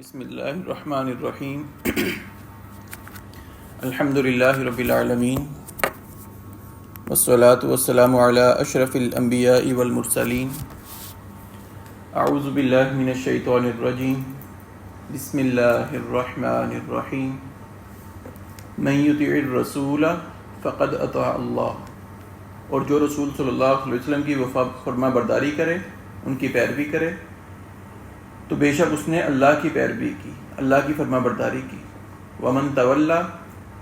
بسم اللہ الرحمن الرحیم الحمد للہ رب العالمین والصلاة والسلام علی اشرف الانبیاء والمرسلین اعوذ باللہ من الشیطان الرجیم بسم اللہ الرحمن الرحیم من یطع الرسول فقد اطاع اللہ، اور جو رسول صلی اللہ علیہ وسلم کی فرما برداری کرے، ان کی پیروی کرے، تو بے شک اس نے اللہ کی پیروی کی، اللہ کی فرما برداری کی۔ ومن تولا،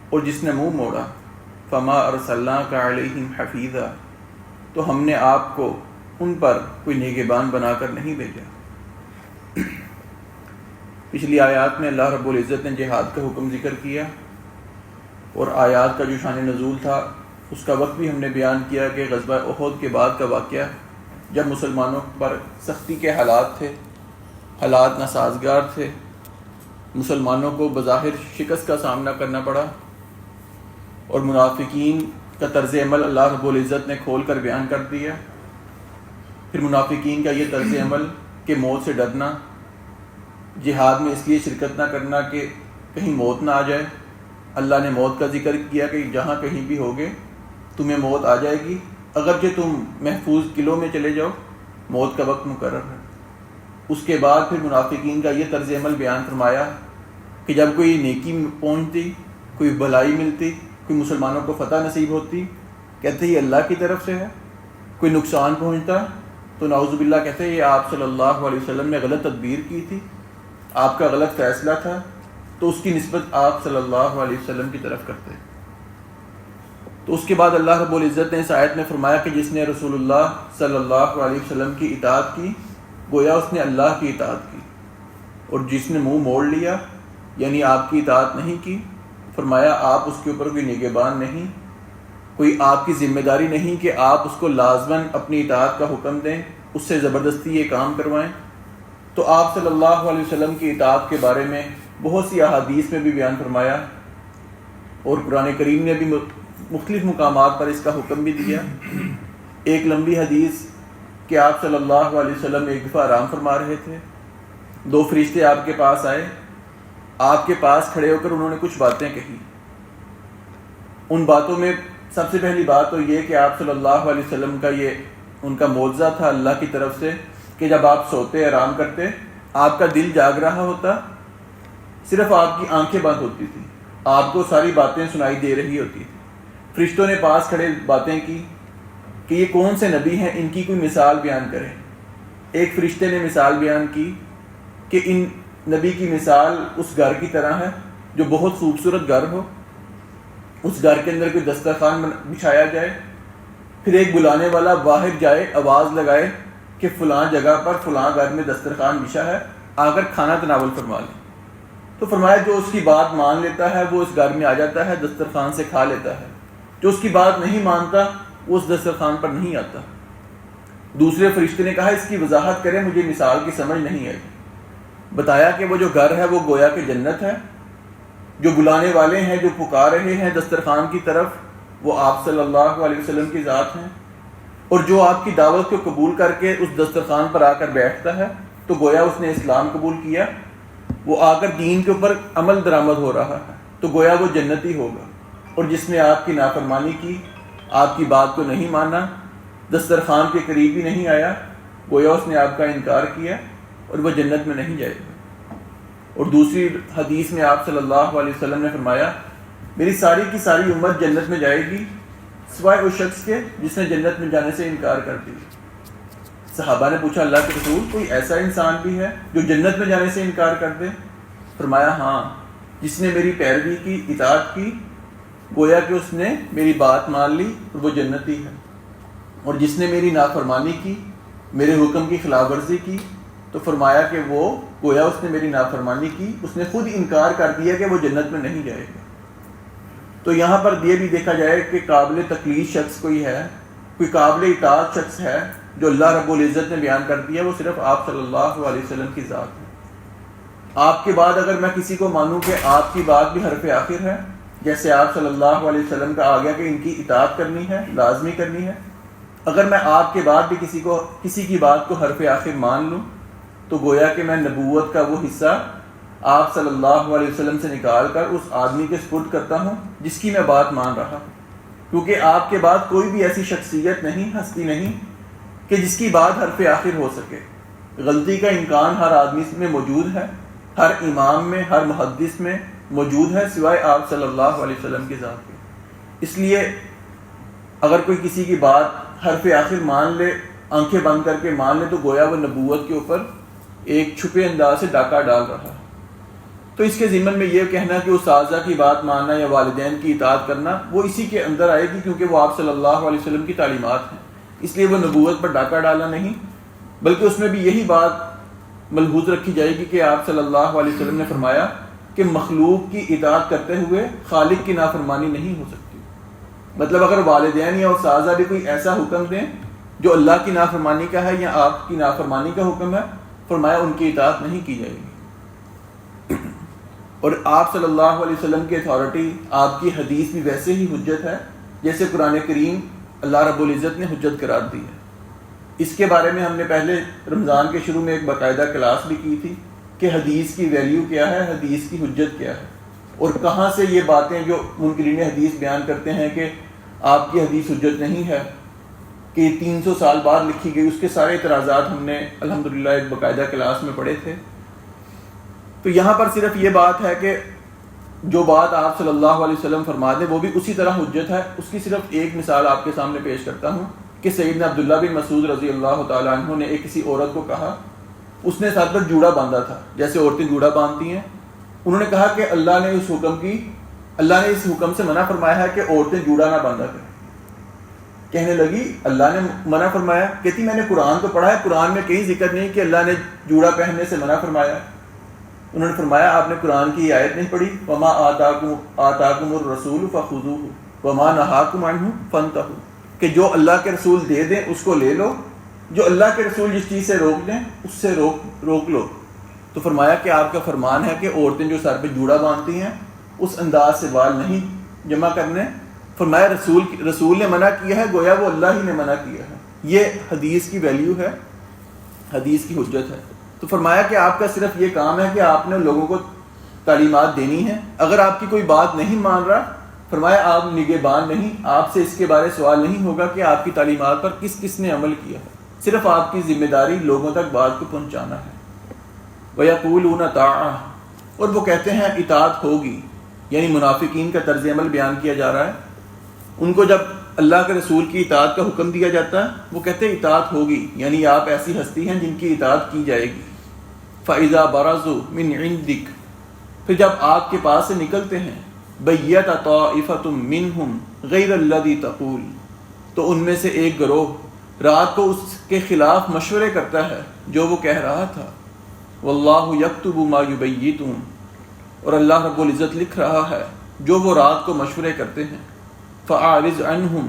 اور جس نے منہ موڑا، فما ارسلناک علیہم حفیظا، تو ہم نے آپ کو ان پر کوئی نگہبان بنا کر نہیں بھیجا۔ پچھلی آیات میں اللہ رب العزت نے جہاد کا حکم ذکر کیا، اور آیات کا جو شان نزول تھا اس کا وقت بھی ہم نے بیان کیا کہ غزوہ احد کے بعد کا واقعہ، جب مسلمانوں پر سختی کے حالات تھے، حالات ناسازگار تھے، مسلمانوں کو بظاہر شکست کا سامنا کرنا پڑا، اور منافقین کا طرز عمل اللہ رب العزت نے کھول کر بیان کر دیا۔ پھر منافقین کا یہ طرز عمل کہ موت سے ڈرنا، جہاد میں اس لیے شرکت نہ کرنا کہ کہیں موت نہ آ جائے۔ اللہ نے موت کا ذکر کیا کہ جہاں کہیں بھی ہوگے تمہیں موت آ جائے گی، اگرچہ تم محفوظ قلعوں میں چلے جاؤ، موت کا وقت مقرر ہے۔ اس کے بعد پھر منافقین کا یہ طرز عمل بیان فرمایا کہ جب کوئی نیکی پہنچتی، کوئی بھلائی ملتی، کوئی مسلمانوں کو فتح نصیب ہوتی، کہتے یہ اللہ کی طرف سے ہے۔ کوئی نقصان پہنچتا تو نعوذ باللہ کہتے یہ آپ صلی اللہ علیہ وسلم نے غلط تدبیر کی تھی، آپ کا غلط فیصلہ تھا، تو اس کی نسبت آپ صلی اللہ علیہ وسلم کی طرف کرتے۔ تو اس کے بعد اللہ رب العزت نے اس آیت میں فرمایا کہ جس نے رسول اللہ صلی اللہ علیہ وسلم کی اطاعت کی، گویا اس نے اللہ کی اطاعت کی، اور جس نے منہ موڑ لیا یعنی آپ کی اطاعت نہیں کی، فرمایا آپ اس کے اوپر کوئی نگہبان نہیں، کوئی آپ کی ذمہ داری نہیں کہ آپ اس کو لازماً اپنی اطاعت کا حکم دیں، اس سے زبردستی یہ کام کروائیں۔ تو آپ صلی اللہ علیہ وسلم کی اطاعت کے بارے میں بہت سی احادیث میں بھی بیان فرمایا، اور قرآن کریم نے بھی مختلف مقامات پر اس کا حکم بھی دیا۔ ایک لمبی حدیث کہ آپ صلی اللہ علیہ وسلم ایک دفعہ آرام فرما رہے تھے، دو فرشتے آپ کے پاس آئے، آپ کے پاس کھڑے ہو کر انہوں نے کچھ باتیں کہی۔ ان باتوں میں سب سے پہلی بات تو یہ کہ آپ صلی اللہ علیہ وسلم کا یہ ان کا معجزہ تھا اللہ کی طرف سے کہ جب آپ سوتے آرام کرتے، آپ کا دل جاگ رہا ہوتا، صرف آپ کی آنکھیں بند ہوتی تھی، آپ کو ساری باتیں سنائی دے رہی ہوتی تھی۔ فرشتوں نے پاس کھڑے باتیں کی کہ یہ کون سے نبی ہیں، ان کی کوئی مثال بیان کریں۔ ایک فرشتے نے مثال بیان کی کہ ان نبی کی مثال اس گھر کی طرح ہے جو بہت خوبصورت گھر ہو، اس گھر کے اندر کوئی دسترخوان بچھایا جائے، پھر ایک بلانے والا باہر جائے، آواز لگائے کہ فلاں جگہ پر فلاں گھر میں دسترخوان بچھا ہے، آ کر کھانا تناول فرما لیں۔ تو فرمایا جو اس کی بات مان لیتا ہے وہ اس گھر میں آ جاتا ہے، دسترخوان سے کھا لیتا ہے، جو اس کی بات نہیں مانتا وہ اس دسترخوان پر نہیں آتا۔ دوسرے فرشتے نے کہا اس کی وضاحت کریں، مجھے مثال کی سمجھ نہیں آئی۔ بتایا کہ وہ جو گھر ہے وہ گویا کہ جنت ہے، جو بلانے والے ہیں، جو پکار رہے ہیں دسترخوان کی طرف، وہ آپ صلی اللہ علیہ وسلم کی ذات ہیں، اور جو آپ کی دعوت کو قبول کر کے اس دسترخوان پر آ کر بیٹھتا ہے تو گویا اس نے اسلام قبول کیا، وہ آ کر دین کے اوپر عمل درآمد ہو رہا ہے، تو گویا وہ جنتی ہوگا۔ اور جس نے آپ کی نافرمانی کی، آپ کی بات کو نہیں مانا، دسترخوان کے قریب بھی نہیں آیا، گویا اس نے آپ کا انکار کیا، اور وہ جنت میں نہیں جائے گا۔ اور دوسری حدیث میں آپ صلی اللہ علیہ وسلم نے فرمایا میری ساری کی ساری امت جنت میں جائے گی سوائے اس شخص کے جس نے جنت میں جانے سے انکار کر دیا۔ صحابہ نے پوچھا اللہ کے رسول کوئی ایسا انسان بھی ہے جو جنت میں جانے سے انکار کر دے؟ فرمایا ہاں، جس نے میری پیروی کی، اطاعت کی، گویا کہ اس نے میری بات مان لی اور وہ جنتی ہے۔ اور جس نے میری نافرمانی کی، میرے حکم کی خلاف ورزی کی، تو فرمایا کہ وہ گویا اس نے میری نافرمانی کی، اس نے خود انکار کر دیا کہ وہ جنت میں نہیں جائے گا۔ تو یہاں پر یہ بھی دیکھا جائے کہ قابل تقلید شخص کوئی ہے، کوئی قابل اطاعت شخص ہے جو اللہ رب العزت نے بیان کر دیا، وہ صرف آپ صلی اللہ علیہ وسلم کی ذات ہے۔ آپ کے بعد اگر میں کسی کو مانوں کہ آپ کی بات بھی حرف آخر ہے، جیسے آپ صلی اللہ علیہ وسلم کا آ گیا کہ ان کی اطاعت کرنی ہے، لازمی کرنی ہے، اگر میں آپ کے بعد بھی کسی کی بات کو حرف آخر مان لوں تو گویا کہ میں نبوت کا وہ حصہ آپ صلی اللہ علیہ وسلم سے نکال کر اس آدمی کے سپرد کرتا ہوں جس کی میں بات مان رہا ہوں، کیونکہ آپ کے بعد کوئی بھی ایسی شخصیت نہیں، ہستی نہیں کہ جس کی بات حرف آخر ہو سکے۔ غلطی کا امکان ہر آدمی میں موجود ہے، ہر امام میں، ہر محدث میں موجود ہے، سوائے آپ صلی اللہ علیہ وسلم کی ذات کے۔ اس لیے اگر کوئی کسی کی بات حرف آخر مان لے، آنکھیں بند کر کے مان لے، تو گویا وہ نبوت کے اوپر ایک چھپے انداز سے ڈاکہ ڈال رہا ہے۔ تو اس کے ضمن میں یہ کہنا کہ اساتذہ کی بات ماننا یا والدین کی اطاعت کرنا وہ اسی کے اندر آئے گی، کیونکہ وہ آپ صلی اللہ علیہ وسلم کی تعلیمات ہیں، اس لیے وہ نبوت پر ڈاکہ ڈالا نہیں، بلکہ اس میں بھی یہی بات ملحوظ رکھی جائے گی کہ آپ صلی اللہ علیہ وسلم نے فرمایا کہ مخلوق کی اطاعت کرتے ہوئے خالق کی نافرمانی نہیں ہو سکتی۔ مطلب اگر والدین یا اساتذہ بھی کوئی ایسا حکم دیں جو اللہ کی نافرمانی کا ہے یا آپ کی نافرمانی کا حکم ہے، فرمایا ان کی اطاعت نہیں کی جائے گی۔ اور آپ صلی اللہ علیہ وسلم کی اتھارٹی، آپ کی حدیث بھی ویسے ہی حجت ہے جیسے قرآن کریم اللہ رب العزت نے حجت قرار دی ہے۔ اس کے بارے میں ہم نے پہلے رمضان کے شروع میں ایک باقاعدہ کلاس بھی کی تھی کہ حدیث کی ویلیو کیا ہے، حدیث کی حجت کیا ہے، اور کہاں سے یہ باتیں جو منکرین حدیث بیان کرتے ہیں کہ آپ کی حدیث حجت نہیں ہے، کہ 300 سال بعد لکھی گئی، اس کے سارے اعتراضات ہم نے الحمدللہ ایک باقاعدہ کلاس میں پڑھے تھے۔ تو یہاں پر صرف یہ بات ہے کہ جو بات آپ صلی اللہ علیہ وسلم فرما دیں وہ بھی اسی طرح حجت ہے۔ اس کی صرف ایک مثال آپ کے سامنے پیش کرتا ہوں کہ سیدنا عبداللہ بن مسعود رضی اللہ تعالیٰ عنہ نے ایک کسی عورت کو کہا، اس نے سر پر جوڑا باندھا تھا جیسے عورتیں جوڑا باندھتی ہیں، انہوں نے کہا کہ اللہ نے اس حکم سے منع فرمایا ہے کہ عورتیں جوڑا نہ باندھا کریں۔ کہنے لگی اللہ نے منع فرمایا؟ کہتی میں نے قرآن تو پڑھا ہے، قرآن میں کہیں ذکر نہیں کہ اللہ نے جوڑا پہننے سے منع فرمایا۔ انہوں نے فرمایا آپ نے قرآن کی آیت نہیں پڑھی، وما آتاکم الرسول فخذوہ وما نہاکم عنہ فانتہوا، کہ جو اللہ کے رسول دے دیں اس کو لے لو، جو اللہ کے رسول جس چیز سے روک دیں اس سے روک لو۔ تو فرمایا کہ آپ کا فرمان ہے کہ عورتیں جو سر پہ جوڑا باندھتی ہیں اس انداز سے بال نہیں جمع کرنے۔ فرمایا رسول نے منع کیا ہے، گویا وہ اللہ ہی نے منع کیا ہے۔ یہ حدیث کی ویلیو ہے، حدیث کی حجت ہے۔ تو فرمایا کہ آپ کا صرف یہ کام ہے کہ آپ نے لوگوں کو تعلیمات دینی ہے، اگر آپ کی کوئی بات نہیں مان رہا، فرمایا آپ نگہبان نہیں، آپ سے اس کے بارے سوال نہیں ہوگا کہ آپ کی تعلیمات پر کس کس نے عمل کیا ہے، صرف آپ کی ذمہ داری لوگوں تک بات کو پہنچانا ہے۔ وَيَقُولُونَ طَاعَةٌ، اور وہ کہتے ہیں اطاعت ہوگی، یعنی منافقین کا طرز عمل بیان کیا جا رہا ہے۔ ان کو جب اللہ کے رسول کی اطاعت کا حکم دیا جاتا ہے وہ کہتے ہیں اطاعت ہوگی، یعنی آپ ایسی ہستی ہیں جن کی اطاعت کی جائے گی۔ فَإِذَا بَرَزُوا مِنْ عِنْدِكَ، پھر جب آپ کے پاس سے نکلتے ہیں، بَيَّتَ طَائِفَةٌ مِّنْهُمْ غَيْرَ الَّذِي تَقُولُ، تو ان میں سے ایک گروہ رات کو اس کے خلاف مشورے کرتا ہے جو وہ کہہ رہا تھا۔ وَاللَّهُ يَكْتُبُ مَا يُبَيِّتُونَ، اور اللہ رب العزت لکھ رہا ہے جو وہ رات کو مشورے کرتے ہیں۔ فَأَعْرِضْ عَنْهُمْ،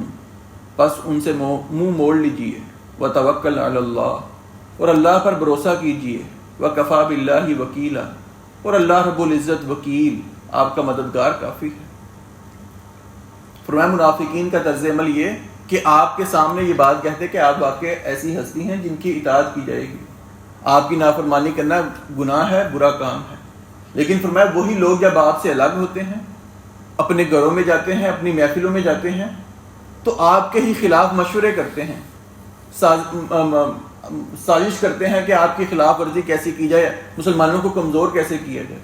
پس ان سے منہ موڑ لیجئے۔ وَتَوَكَّلْ عَلَى اللَّهِ، اور اللہ پر بھروسہ کیجئے۔ وَكَفَى بِاللَّهِ وَكِيلًا، اور اللہ رب العزت وکیل، آپ کا مددگار کافی ہے۔ فرمایا منافقین کا طرز عمل یہ کہ آپ کے سامنے یہ بات کہتے کہ آپ واقع ایسی ہستی ہیں جن کی اطاعت کی جائے گی، آپ کی نافرمانی کرنا گناہ ہے، برا کام ہے، لیکن فرمایا وہی لوگ جب آپ سے الگ ہوتے ہیں، اپنے گھروں میں جاتے ہیں، اپنی محفلوں میں جاتے ہیں، تو آپ کے ہی خلاف مشورے کرتے ہیں، سازش کرتے ہیں کہ آپ کی خلاف ورزی کیسے کی جائے، مسلمانوں کو کمزور کیسے کیا جائے۔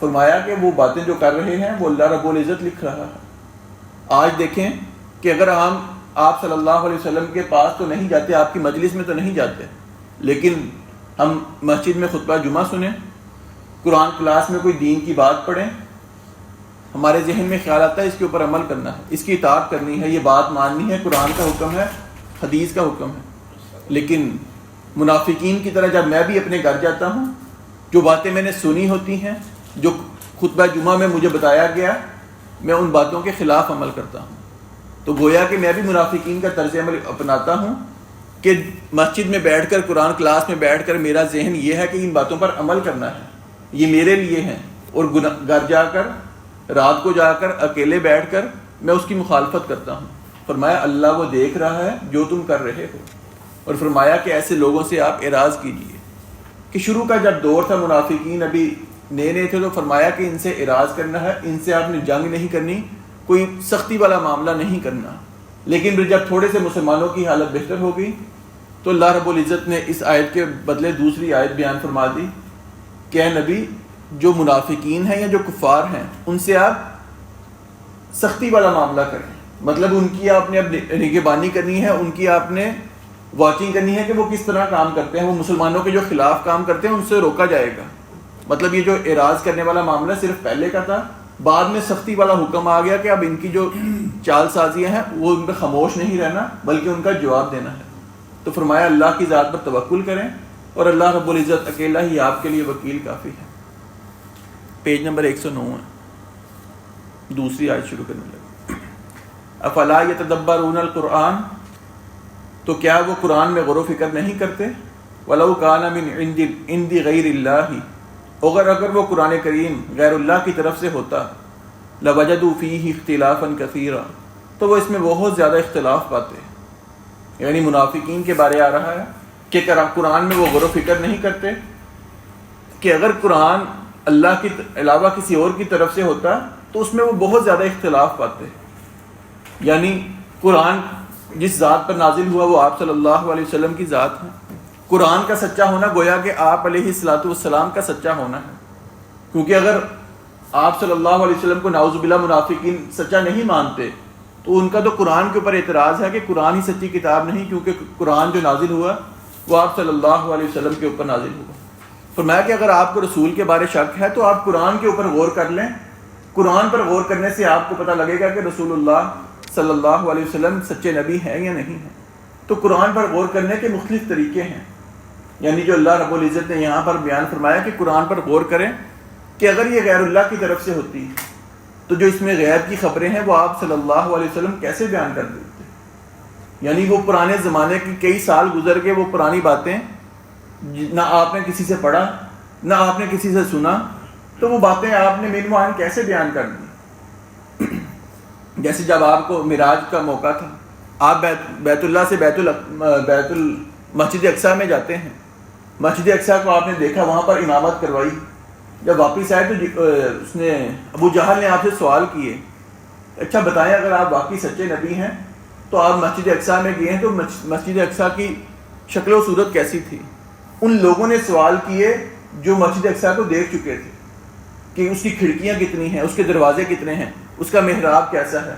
فرمایا کہ وہ باتیں جو کر رہے ہیں وہ اللہ رب العزت لکھ رہا ہے۔ آج دیکھیں کہ اگر ہم آپ صلی اللہ علیہ وسلم کے پاس تو نہیں جاتے، آپ کی مجلس میں تو نہیں جاتے، لیکن ہم مسجد میں خطبہ جمعہ سنیں، قرآن کلاس میں کوئی دین کی بات پڑھیں، ہمارے ذہن میں خیال آتا ہے اس کے اوپر عمل کرنا ہے، اس کی اطاعت کرنی ہے، یہ بات ماننی ہے، قرآن کا حکم ہے، حدیث کا حکم ہے۔ لیکن منافقین کی طرح جب میں بھی اپنے گھر جاتا ہوں، جو باتیں میں نے سنی ہوتی ہیں، جو خطبہ جمعہ میں مجھے بتایا گیا، میں ان باتوں کے خلاف عمل کرتا ہوں، تو گویا کہ میں بھی منافقین کا طرز عمل اپناتا ہوں کہ مسجد میں بیٹھ کر، قرآن کلاس میں بیٹھ کر میرا ذہن یہ ہے کہ ان باتوں پر عمل کرنا ہے، یہ میرے لیے ہیں، اور گھر جا کر، رات کو جا کر، اکیلے بیٹھ کر میں اس کی مخالفت کرتا ہوں۔ فرمایا اللہ وہ دیکھ رہا ہے جو تم کر رہے ہو، اور فرمایا کہ ایسے لوگوں سے آپ اعراض کیجئے۔ کہ شروع کا جب دور تھا، منافقین ابھی نئے نئے تھے تو فرمایا کہ ان سے اعراض کرنا ہے، ان سے آپ نے جنگ نہیں کرنی، کوئی سختی والا معاملہ نہیں کرنا. لیکن پھر جب تھوڑے سے مسلمانوں کی حالت بہتر ہو گئی تو اللہ رب العزت نے اس آیت کے بدلے دوسری آیت بیان فرما دی کہ اے نبی، جو منافقین ہیں یا جو کفار ہیں ان سے آپ سختی والا معاملہ کریں. مطلب ان کی آپ نے اب نگہبانی کرنی ہے، ان کی آپ نے واچنگ کرنی ہے کہ وہ کس طرح کام کرتے ہیں. وہ مسلمانوں کے جو خلاف کام کرتے ہیں ان سے روکا جائے گا. مطلب یہ جو اعراض کرنے والا معاملہ صرف پہلے کا تھا، بعد میں سختی والا حکم آ گیا کہ اب ان کی جو چال سازیاں ہیں وہ ان پہ خاموش نہیں رہنا بلکہ ان کا جواب دینا ہے. تو فرمایا اللہ کی ذات پر توکل کریں اور اللہ رب العزت اکیلا ہی آپ کے لیے وکیل کافی ہے. پیج نمبر 109 ہے، دوسری آیت شروع کرنے لگے. افلا یتدبرون القرآن، تو کیا وہ قرآن میں غور و فکر نہیں کرتے؟ ولو کان من عند غیر اللہ، اگر وہ قرآن کریم غیر اللہ کی طرف سے ہوتا، لوجدوا فیہ اختلافا کثیرا، تو وہ اس میں بہت زیادہ اختلاف پاتے. یعنی منافقین کے بارے آ رہا ہے کہ قرآن میں وہ غور و فکر نہیں کرتے کہ اگر قرآن اللہ کے علاوہ کسی اور کی طرف سے ہوتا تو اس میں وہ بہت زیادہ اختلاف پاتے. یعنی قرآن جس ذات پر نازل ہوا وہ آپ صلی اللہ علیہ وسلم کی ذات ہے. قرآن کا سچا ہونا گویا کہ آپ علیہ الصلاۃ والسلام کا سچا ہونا ہے. کیونکہ اگر آپ صلی اللہ علیہ وسلم کو نعوذ باللہ منافقین سچا نہیں مانتے تو ان کا تو قرآن کے اوپر اعتراض ہے کہ قرآن ہی سچی کتاب نہیں، کیونکہ قرآن جو نازل ہوا وہ آپ صلی اللہ علیہ وسلم کے اوپر نازل ہوا. فرمایا کہ اگر آپ کو رسول کے بارے شک ہے تو آپ قرآن کے اوپر غور کر لیں. قرآن پر غور کرنے سے آپ کو پتہ لگے گا کہ رسول اللہ صلی اللہ علیہ وسلم سچے نبی ہیں یا نہیں ہیں. تو قرآن پر غور کرنے کے مختلف طریقے ہیں. یعنی جو اللہ رب العزت نے یہاں پر بیان فرمایا کہ قرآن پر غور کریں کہ اگر یہ غیر اللہ کی طرف سے ہوتی تو جو اس میں غیب کی خبریں ہیں وہ آپ صلی اللہ علیہ وسلم کیسے بیان کر دیتے. یعنی وہ پرانے زمانے کی کئی سال گزر کے وہ پرانی باتیں نہ آپ نے کسی سے پڑھا نہ آپ نے کسی سے سنا، تو وہ باتیں آپ نے من معان کیسے بیان کر دی. جیسے جب آپ کو معراج کا موقع تھا، آپ بیت اللہ سے مسجد اقصیٰ میں جاتے ہیں. مسجد اقصیٰ کو آپ نے دیکھا، وہاں پر امامت کروائی. جب واپس آئے تو اس نے ابو جہل نے آپ سے سوال کیے، اچھا بتائیں اگر آپ واقعی سچے نبی ہیں تو آپ مسجد اقصیٰ میں گئے ہیں تو مسجد اقصیٰ کی شکل و صورت کیسی تھی؟ ان لوگوں نے سوال کیے جو مسجد اقصیٰ کو دیکھ چکے تھے کہ اس کی کھڑکیاں کتنی ہیں، اس کے دروازے کتنے ہیں، اس کا محراب کیسا ہے.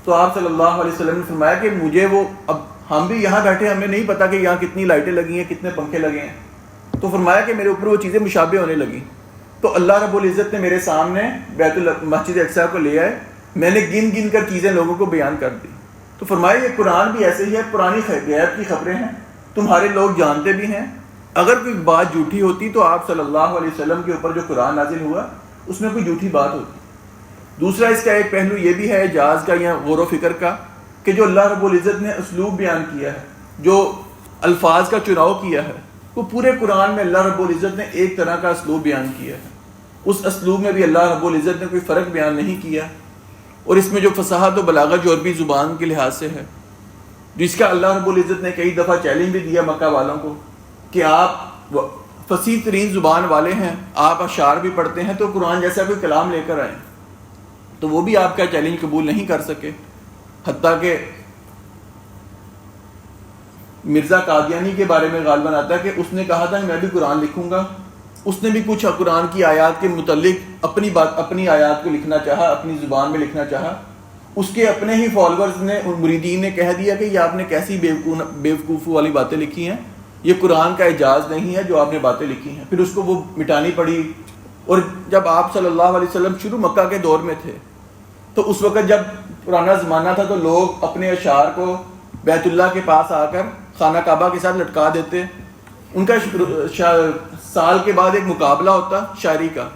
تو آپ صلی اللہ علیہ وسلم نے فرمایا کہ مجھے وہ، اب ہم بھی یہاں بیٹھے ہمیں نہیں پتا کہ یہاں کتنی لائٹیں لگی ہیں، کتنے پنکھے لگے ہیں. تو فرمایا کہ میرے اوپر وہ چیزیں مشابہ ہونے لگیں. تو اللہ رب العزت نے میرے سامنے مسجد اقصیٰ کو لے آئے، میں نے گن گن کر چیزیں لوگوں کو بیان کر دی. تو فرمایا یہ قرآن بھی ایسے ہی ہے، پرانی غیب کی خبریں ہیں، تمہارے لوگ جانتے بھی ہیں. اگر کوئی بات جھوٹی ہوتی تو آپ صلی اللہ علیہ وسلم کے اوپر جو قرآن نازل ہوا اس میں کوئی جھوٹی بات ہوتی. دوسرا اس کا ایک پہلو یہ بھی ہے اعجاز کا یا غور و فکر کا کہ جو اللہ رب العزت نے اسلوب بیان کیا ہے، جو الفاظ کا چناؤ کیا ہے، وہ پورے قرآن میں اللہ رب العزت نے ایک طرح کا اسلوب بیان کیا ہے. اس اسلوب میں بھی اللہ رب العزت نے کوئی فرق بیان نہیں کیا. اور اس میں جو فصاحت و بلاغت جو عربی زبان کے لحاظ سے ہے، جس کا اللہ رب العزت نے کئی دفعہ چیلنج بھی دیا مکہ والوں کو کہ آپ فصیح ترین زبان والے ہیں، آپ اشعار بھی پڑھتے ہیں تو قرآن جیسا کوئی کلام لے کر آئیں. تو وہ بھی آپ کا چیلنج قبول نہیں کر سکے. حتیٰ کہ مرزا قادیانی کے بارے میں غالباً آتا ہے کہ اس نے کہا تھا کہ میں بھی قرآن لکھوں گا. اس نے بھی کچھ قرآن کی آیات کے متعلق اپنی آیات کو لکھنا چاہا، اپنی زبان میں لکھنا چاہا. اس کے اپنے ہی فالورز نے، مریدین نے کہہ دیا کہ یہ آپ نے کیسی بیوقوف والی باتیں لکھی ہیں، یہ قرآن کا اعجاز نہیں ہے جو آپ نے باتیں لکھی ہیں. پھر اس کو وہ مٹانی پڑی. اور جب آپ صلی اللہ علیہ وسلم شروع مکہ کے دور میں تھے تو اس وقت جب پرانا زمانہ تھا تو لوگ اپنے اشعار کو بیت اللہ کے پاس آ کر خانہ کعبہ کے ساتھ لٹکا دیتے. ان کا سال کے بعد ایک مقابلہ ہوتا شاعری کا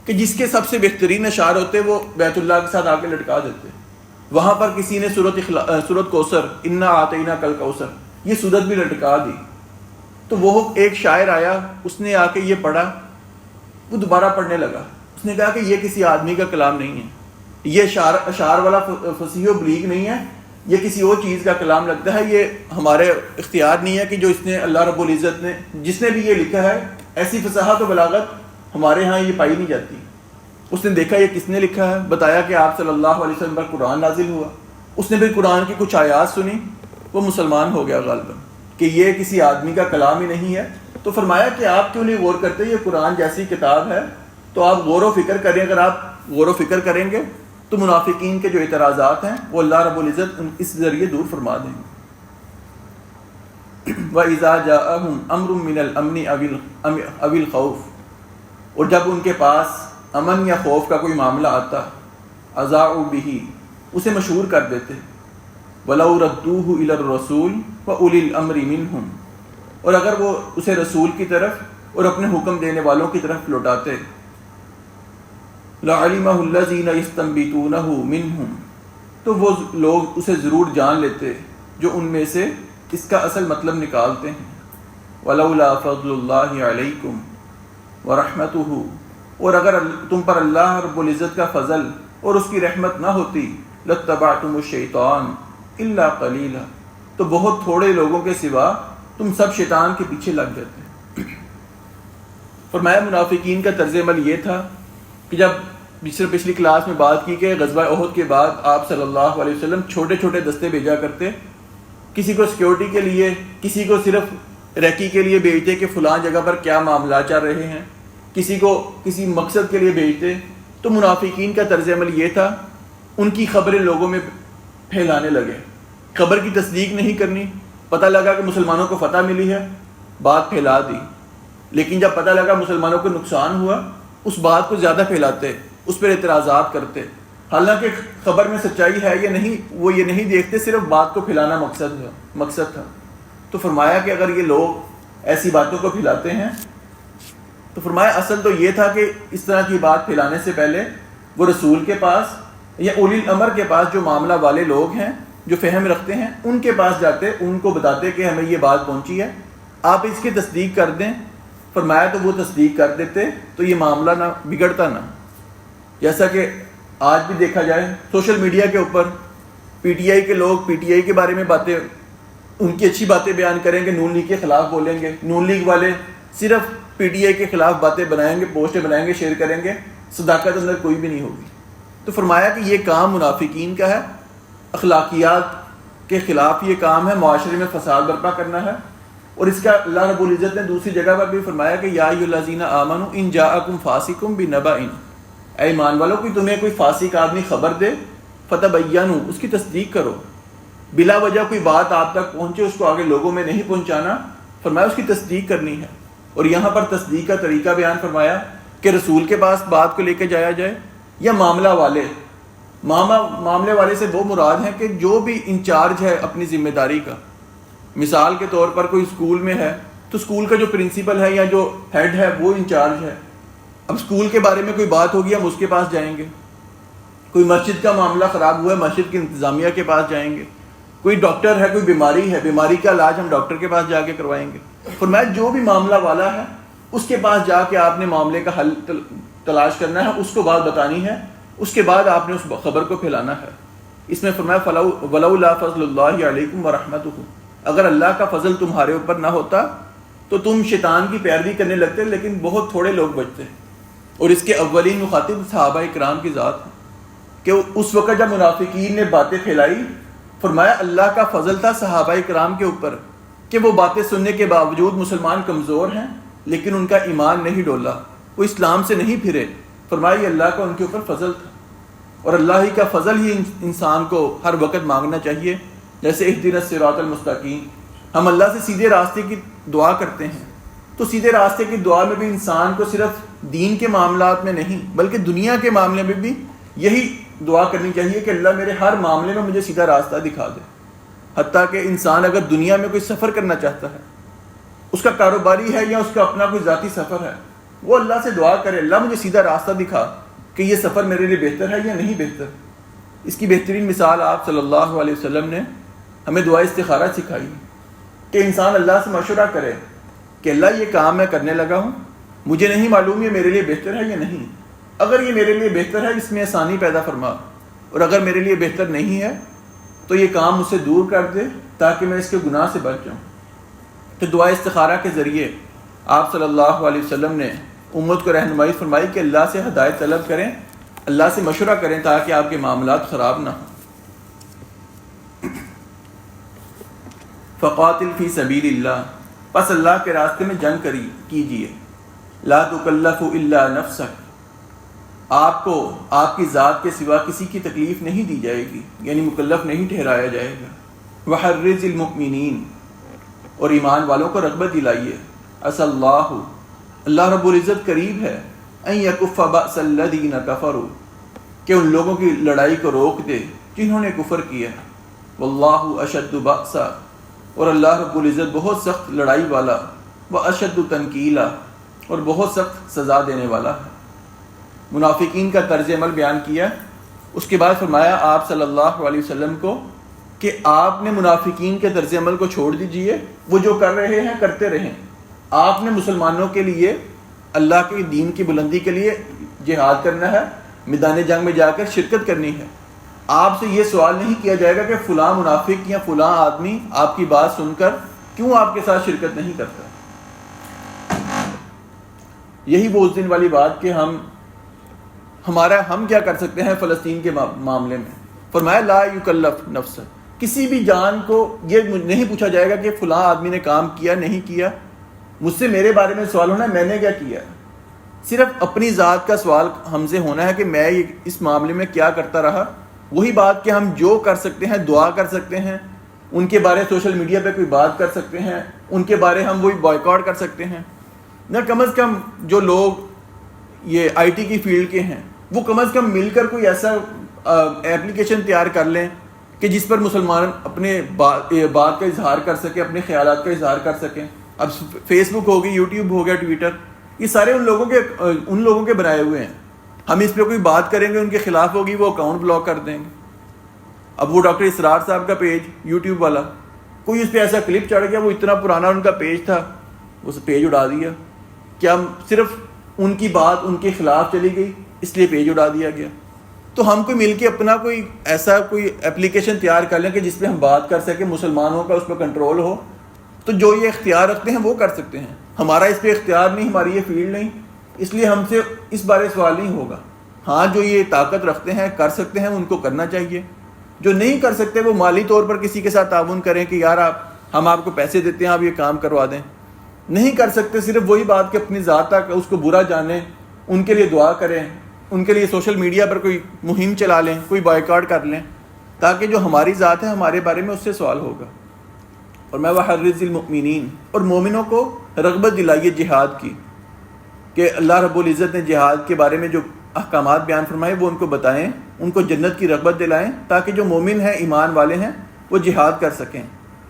کہ جس کے سب سے بہترین اشعار ہوتے وہ بیت اللہ کے ساتھ آ کے لٹکا دیتے. وہاں پر کسی نے سورۃ کوثر، انا اعطیناک کل کوثر، یہ سورت بھی لٹکا دی. تو وہ ایک شاعر آیا، اس نے آ کے یہ پڑھا، وہ دوبارہ پڑھنے لگا. اس نے کہا کہ یہ کسی آدمی کا کلام نہیں ہے، یہ اشعار والا فصیح و بلیغ نہیں ہے، یہ کسی اور چیز کا کلام لگتا ہے. یہ ہمارے اختیار نہیں ہے کہ جو اس نے اللہ رب العزت نے جس نے بھی یہ لکھا ہے ایسی فصاحت و بلاغت ہمارے ہاں یہ پائی نہیں جاتی۔ اس نے دیکھا یہ کس نے لکھا ہے، بتایا کہ آپ صلی اللہ علیہ وسلم پر قرآن نازل ہوا۔ اس نے پھر قرآن کی کچھ آیات سنی، وہ مسلمان ہو گیا غالباً کہ یہ کسی آدمی کا کلام ہی نہیں ہے۔ تو فرمایا کہ آپ کیوں نہیں غور کرتے، یہ قرآن جیسی کتاب ہے تو آپ غور و فکر کریں۔ اگر آپ غور و فکر کریں گے تو منافقین کے جو اعتراضات ہیں وہ اللہ رب العزت اس ذریعے دور فرما دیں گے۔ وَإِذَا جَاءَهُمْ أَمْرٌ مِّنَ الْأَمْنِ أَوِ الْخَوْفِ، اور جب ان کے پاس امن یا خوف کا کوئی معاملہ آتا، اذاعوا بِهِ، اسے مشہور کر دیتے، وَلَوْ رَدُّوهُ إِلَى الرَّسُولِ وَأُولِي الْأَمْرِ مِنْهُمْ، اور اگر وہ اسے رسول کی طرف اور اپنے حکم دینے والوں کی طرف لوٹاتے، لَعَلِمَهُ الَّذِينَ يَسْتَنبِطُونَهُ مِنْهُمْ، تو وہ لوگ اسے ضرور جان لیتے جو ان میں سے اس کا اصل مطلب نکالتے ہیں۔ وَلَوْلَا فَضْلُ اللَّهِ عَلَيْكُمْ وَرَحْمَتُهُ، اور اگر تم پر اللہ رب العزت کا فضل اور اس کی رحمت نہ ہوتی، لَاتَّبَعْتُمُ الشَّيْطَانَ إِلَّا قَلِيلًا، تو بہت تھوڑے لوگوں کے سوا تم سب شیطان کے پیچھے لگ جاتے۔ فرمایا منافقین کا طرز عمل یہ تھا کہ جب پچھلی کلاس میں بات کی کہ غزوہ احد کے بعد آپ صلی اللہ علیہ وسلم چھوٹے چھوٹے دستے بھیجا کرتے، کسی کو سیکیورٹی کے لیے، کسی کو صرف ریکی کے لیے بھیجتے کہ فلاں جگہ پر کیا معاملات چل رہے ہیں، کسی کو کسی مقصد کے لیے بھیجتے۔ تو منافقین کا طرز عمل یہ تھا، ان کی خبریں لوگوں میں پھیلانے لگے، خبر کی تصدیق نہیں کرنی۔ پتہ لگا کہ مسلمانوں کو فتح ملی ہے، بات پھیلا دی، لیکن جب پتہ لگا مسلمانوں کو نقصان ہوا، اس بات کو زیادہ پھیلاتے، اس پر اعتراضات کرتے، حالانکہ خبر میں سچائی ہے یا نہیں وہ یہ نہیں دیکھتے، صرف بات کو پھیلانا مقصد تھا۔ تو فرمایا کہ اگر یہ لوگ ایسی باتوں کو پھیلاتے ہیں تو فرمایا اصل تو یہ تھا کہ اس طرح کی بات پھیلانے سے پہلے وہ رسول کے پاس یا اولی الامر کے پاس، جو معاملہ والے لوگ ہیں، جو فہم رکھتے ہیں، ان کے پاس جاتے، ان کو بتاتے کہ ہمیں یہ بات پہنچی ہے، آپ اس کی تصدیق کر دیں۔ فرمایا تو وہ تصدیق کر دیتے تو یہ معاملہ نہ بگڑتا نہ۔ جیسا کہ آج بھی دیکھا جائے سوشل میڈیا کے اوپر پی ٹی آئی کے لوگ پی ٹی آئی کے بارے میں باتیں، ان کی اچھی باتیں بیان کریں گے، نون لیگ کے خلاف بولیں گے، نون لیگ والے صرف پی ٹی آئی کے خلاف باتیں بنائیں گے، پوسٹیں بنائیں گے، شیئر کریں گے، صداقت اندر کوئی بھی نہیں ہوگی۔ تو فرمایا کہ یہ کام منافقین کا ہے، اخلاقیات کے خلاف یہ کام ہے، معاشرے میں فساد برپا کرنا ہے۔ اور اس کا اللہ رب العزت نے دوسری جگہ پر بھی فرمایا کہ یا ایھا الذین آمنوا ان جاءکم فاسق بنبأ، اے ایمان والو، کوئی تمہیں کوئی فاسق آدمی خبر دے، فتبینوا، اس کی تصدیق کرو، بلا وجہ کوئی بات آپ تک پہنچے اس کو آگے لوگوں میں نہیں پہنچانا، فرمایا اس کی تصدیق کرنی ہے۔ اور یہاں پر تصدیق کا طریقہ بیان فرمایا کہ رسول کے پاس بات کو لے کے جایا جائے یا معاملہ والے، معاملے والے سے وہ مراد ہیں کہ جو بھی انچارج ہے اپنی ذمہ داری کا۔ مثال کے طور پر کوئی اسکول میں ہے تو اسکول کا جو پرنسپل ہے یا جو ہیڈ ہے وہ انچارج ہے۔ اب اسکول کے بارے میں کوئی بات ہوگی ہم اس کے پاس جائیں گے، کوئی مسجد کا معاملہ خراب ہوا ہے مسجد کی انتظامیہ کے پاس جائیں گے، کوئی ڈاکٹر ہے، کوئی بیماری ہے، بیماری کا علاج ہم ڈاکٹر کے پاس جا کے کروائیں گے۔ فرمایا جو بھی معاملہ والا ہے اس کے پاس جا کے آپ نے معاملے کا حل تلاش کرنا ہے، اس کو بات بتانی ہے، اس کے بعد آپ نے اس خبر کو پھیلانا ہے۔ اس میں فرمایا وَلَوْلَا فَضْلُ اللَّهِ عَلَيْكُمْ وَرَحْمَتُهُ، اگر اللہ کا فضل تمہارے اوپر نہ ہوتا تو تم شیطان کی پیروی کرنے لگتے، لیکن بہت تھوڑے لوگ بچتے۔ اور اس کے اولین مخاطب صحابہ اکرام کی ذات ہیں کہ اس وقت جب منافقین نے باتیں پھیلائی، فرمایا اللہ کا فضل تھا صحابہ اکرام کے اوپر کہ وہ باتیں سننے کے باوجود مسلمان کمزور ہیں لیکن ان کا ایمان نہیں ڈولا، وہ اسلام سے نہیں پھرے۔ فرمایا یہ اللہ کا ان کے اوپر فضل تھا، اور اللہ ہی کا فضل ہی انسان کو ہر وقت مانگنا چاہیے۔ جیسے اہدنا الصراط المستقیم، ہم اللہ سے سیدھے راستے کی دعا کرتے ہیں، تو سیدھے راستے کی دعا میں بھی انسان کو صرف دین کے معاملات میں نہیں بلکہ دنیا کے معاملے میں بھی یہی دعا کرنی چاہیے کہ اللہ میرے ہر معاملے میں مجھے سیدھا راستہ دکھا دے۔ حتیٰ کہ انسان اگر دنیا میں کوئی سفر کرنا چاہتا ہے، اس کا کاروباری ہے یا اس کا اپنا کوئی ذاتی سفر ہے، وہ اللہ سے دعا کرے اللہ مجھے سیدھا راستہ دکھا کہ یہ سفر میرے لیے بہتر ہے یا نہیں بہتر۔ اس کی بہترین مثال آپ صلی اللہ علیہ وسلم نے ہمیں دعا استخارہ سکھائی کہ انسان اللہ سے مشورہ کرے کہ اللہ یہ کام میں کرنے لگا ہوں، مجھے نہیں معلوم یہ میرے لیے بہتر ہے یا نہیں، اگر یہ میرے لیے بہتر ہے اس میں آسانی پیدا فرما، اور اگر میرے لیے بہتر نہیں ہے تو یہ کام مجھ سے دور کر دے تاکہ میں اس کے گناہ سے بچ جاؤں۔ تو دعا استخارہ کے ذریعے آپ صلی اللہ علیہ وسلم نے امت کو رہنمائی فرمائی کہ اللہ سے ہدایت طلب کریں، اللہ سے مشورہ کریں تاکہ آپ کے معاملات خراب نہ ہوں۔ فقاتل فی سبیل اللہ، پس اللہ کے راستے میں جنگ کیجیے۔ لا تکلف الا نفسک، آپ کو آپ کی ذات کے سوا کسی کی تکلیف نہیں دی جائے گی، یعنی مکلف نہیں ٹھہرایا جائے گا۔ وحرض المؤمنین، اور ایمان والوں کو رغبت دلائیے۔ عسى اللہ رب العزت قریب ہے، ان یکف بأس الذین کفروا، کہ ان لوگوں کی لڑائی کو روک دے جنہوں نے کفر کیا۔ واللہ اشد بأسا، اور اللہ رب العزت بہت سخت لڑائی والا، واشد تنکیلا، اور بہت سخت سزا دینے والا ہے۔ منافقین کا طرز عمل بیان کیا، اس کے بعد فرمایا آپ صلی اللہ علیہ وسلم کو کہ آپ نے منافقین کے طرز عمل کو چھوڑ دیجئے، وہ جو کر رہے ہیں کرتے رہیں۔ آپ نے مسلمانوں کے لیے، اللہ کے دین کی بلندی کے لیے جہاد کرنا ہے، میدان جنگ میں جا کر شرکت کرنی ہے۔ آپ سے یہ سوال نہیں کیا جائے گا کہ فلاں منافق یا فلاں آدمی آپ کی بات سن کر کیوں آپ کے ساتھ شرکت نہیں کرتا۔ یہی وہ اس دن والی بات کہ ہم کیا کر سکتے ہیں فلسطین کے معاملے میں۔ فرمایا لا یکلف نفس، کسی بھی جان کو یہ نہیں پوچھا جائے گا کہ فلاں آدمی نے کام کیا نہیں کیا، مجھ سے میرے بارے میں سوال ہونا ہے میں نے کیا کیا۔ صرف اپنی ذات کا سوال ہم سے ہونا ہے کہ میں اس معاملے میں کیا کرتا رہا۔ وہی بات کہ ہم جو کر سکتے ہیں دعا کر سکتے ہیں، ان کے بارے سوشل میڈیا پہ کوئی بات کر سکتے ہیں، ان کے بارے ہم وہی بائیکاٹ کر سکتے ہیں۔ نہ کم از کم جو لوگ یہ آئی ٹی کی فیلڈ کے ہیں وہ کم از کم مل کر کوئی ایسا ایپلیکیشن تیار کر لیں کہ جس پر مسلمان اپنے بات کا اظہار کر سکیں، اپنے خیالات کا اظہار کر سکیں۔ اب فیس بک ہو گئی، یوٹیوب ہو گیا، ٹویٹر، یہ سارے ان لوگوں کے بنائے ہوئے ہیں۔ ہم اس پہ کوئی بات کریں گے ان کے خلاف ہوگی، وہ اکاؤنٹ بلاک کر دیں گے۔ اب وہ ڈاکٹر اسرار صاحب کا پیج یوٹیوب والا، کوئی اس پہ ایسا کلپ چڑھ گیا، وہ اتنا پرانا ان کا پیج تھا، اس پیج اڑا دیا۔ کیا صرف ان کی بات ان کے خلاف چلی گئی اس لیے پیج اڑا دیا گیا؟ تو ہم کوئی مل کے اپنا کوئی ایسا کوئی ایپلیکیشن تیار کر لیں کہ جس پہ ہم بات کر سکیں، مسلمانوں کا اس پہ کنٹرول ہو۔ تو جو یہ اختیار رکھتے ہیں وہ کر سکتے ہیں، ہمارا اس پہ اختیار نہیں، ہماری یہ فیلڈ نہیں، اس لیے ہم سے اس بارے سوال نہیں ہوگا۔ ہاں جو یہ طاقت رکھتے ہیں کر سکتے ہیں، ان کو کرنا چاہیے۔ جو نہیں کر سکتے وہ مالی طور پر کسی کے ساتھ تعاون کریں کہ یار ہم آپ کو پیسے دیتے ہیں، آپ یہ کام کروا دیں۔ نہیں کر سکتے صرف وہی بات کہ اپنی ذات تک اس کو برا جانیں، ان کے لیے دعا کریں، ان کے لیے سوشل میڈیا پر کوئی مہم چلا لیں، کوئی بائیکاٹ کر لیں، تاکہ جو ہماری ذات ہے ہمارے بارے میں اس سے سوال ہوگا۔ اور میں وحرض المؤمنین، اور مومنوں کو رغبت دلائیے جہاد کی، کہ اللہ رب العزت نے جہاد کے بارے میں جو احکامات بیان فرمائے وہ ان کو بتائیں، ان کو جنت کی رغبت دلائیں، تاکہ جو مومن ہیں، ایمان والے ہیں، وہ جہاد کر سکیں۔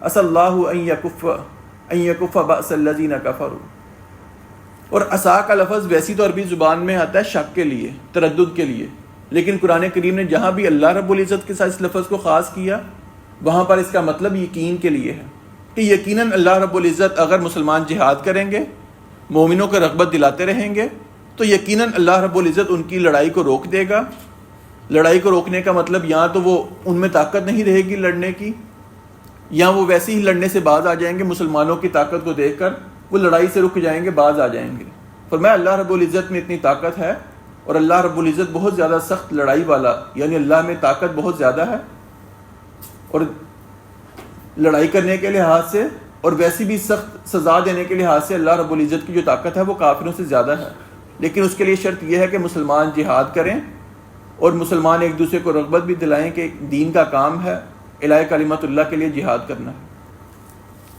عسى اللہ ان یکف بأس الذین کفروا۔ اور عصا کا لفظ ویسی تو عربی زبان میں آتا ہے شک کے لیے، تردد کے لیے، لیکن قرآن کریم نے جہاں بھی اللہ رب العزت کے ساتھ اس لفظ کو خاص کیا وہاں پر اس کا مطلب یقین کے لیے ہے، کہ یقیناً اللہ رب العزت اگر مسلمان جہاد کریں گے، مومنوں کو رغبت دلاتے رہیں گے، تو یقیناً اللہ رب العزت ان کی لڑائی کو روک دے گا۔ لڑائی کو روکنے کا مطلب یہاں تو وہ ان میں طاقت نہیں رہے گی لڑنے کی، یا وہ ویسے ہی لڑنے سے باز آ جائیں گے، مسلمانوں کی طاقت کو دیکھ کر وہ لڑائی سے رک جائیں گے، باز آ جائیں گے۔ فرمایا اللہ رب العزت میں اتنی طاقت ہے، اور اللہ رب العزت بہت زیادہ سخت لڑائی والا، یعنی اللہ میں طاقت بہت زیادہ ہے، اور لڑائی کرنے کے لحاظ سے اور ویسی بھی سخت سزا دینے کے لحاظ سے اللہ رب العزت کی جو طاقت ہے وہ کافروں سے زیادہ ہے۔ لیکن اس کے لیے شرط یہ ہے کہ مسلمان جہاد کریں، اور مسلمان ایک دوسرے کو رغبت بھی دلائیں کہ دین کا کام ہے، اعلاء کلمت اللہ کے لیے جہاد کرنا ہے۔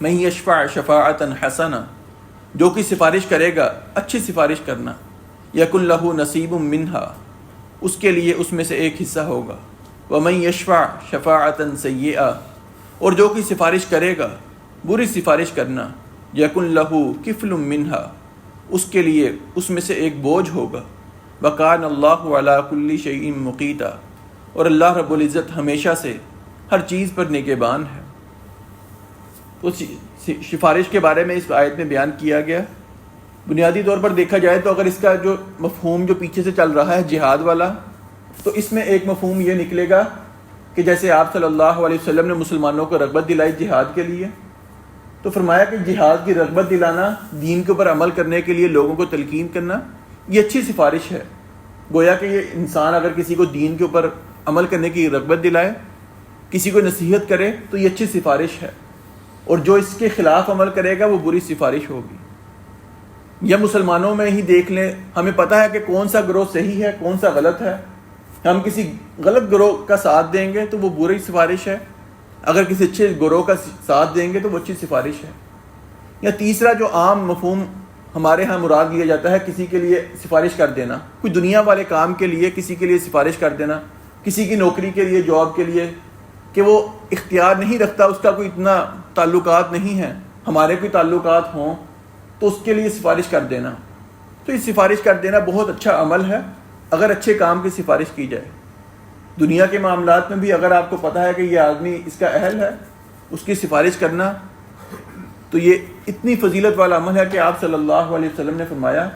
من یشفع شفاعۃ حسنہ، جو کوئی سفارش کرے گا اچھی سفارش کرنا، یکن لہ نصیب منہا، اس کے لیے اس میں سے ایک حصہ ہوگا۔ ومن یشفع شفاعۃ سیئہ، اور جو کوئی سفارش کرے گا بری سفارش کرنا، یکن لہ کفل منہا، اس کے لیے اس میں سے ایک بوجھ ہوگا۔ وکان اللہ علی کل شیء مقیتا، اور اللہ رب العزت ہمیشہ سے ہر چیز پر نگہبان ہے۔ تو سفارش کے بارے میں اس آیت میں بیان کیا گیا۔ بنیادی طور پر دیکھا جائے تو اگر اس کا جو مفہوم جو پیچھے سے چل رہا ہے جہاد والا، تو اس میں ایک مفہوم یہ نکلے گا کہ جیسے آپ صلی اللہ علیہ وسلم نے مسلمانوں کو رغبت دلائی جہاد کے لیے، تو فرمایا کہ جہاد کی رغبت دلانا، دین کے اوپر عمل کرنے کے لیے لوگوں کو تلقین کرنا، یہ اچھی سفارش ہے۔ گویا کہ یہ انسان اگر کسی کو دین کے اوپر عمل کرنے کی رغبت دلائے، کسی کو نصیحت کرے تو یہ اچھی سفارش ہے، اور جو اس کے خلاف عمل کرے گا وہ بری سفارش ہوگی۔ یا مسلمانوں میں ہی دیکھ لیں، ہمیں پتہ ہے کہ کون سا گروہ صحیح ہے، کون سا غلط ہے، ہم کسی غلط گروہ کا ساتھ دیں گے تو وہ بری سفارش ہے، اگر کسی اچھے گروہ کا ساتھ دیں گے تو وہ اچھی سفارش ہے۔ یا تیسرا جو عام مفہوم ہمارے ہاں مراد لیا جاتا ہے، کسی کے لیے سفارش کر دینا، کوئی دنیا والے کام کے لیے کسی کے لیے سفارش کر دینا، کسی کی نوکری کے لیے، جاب کے لیے، کہ وہ اختیار نہیں رکھتا، اس کا کوئی اتنا تعلقات نہیں ہے، ہمارے کوئی تعلقات ہوں تو اس کے لیے سفارش کر دینا۔ تو یہ سفارش کر دینا بہت اچھا عمل ہے اگر اچھے کام کی سفارش کی جائے۔ دنیا کے معاملات میں بھی اگر آپ کو پتہ ہے کہ یہ آدمی اس کا اہل ہے، اس کی سفارش کرنا، تو یہ اتنی فضیلت والا عمل ہے کہ آپ صلی اللہ علیہ وسلم نے فرمایا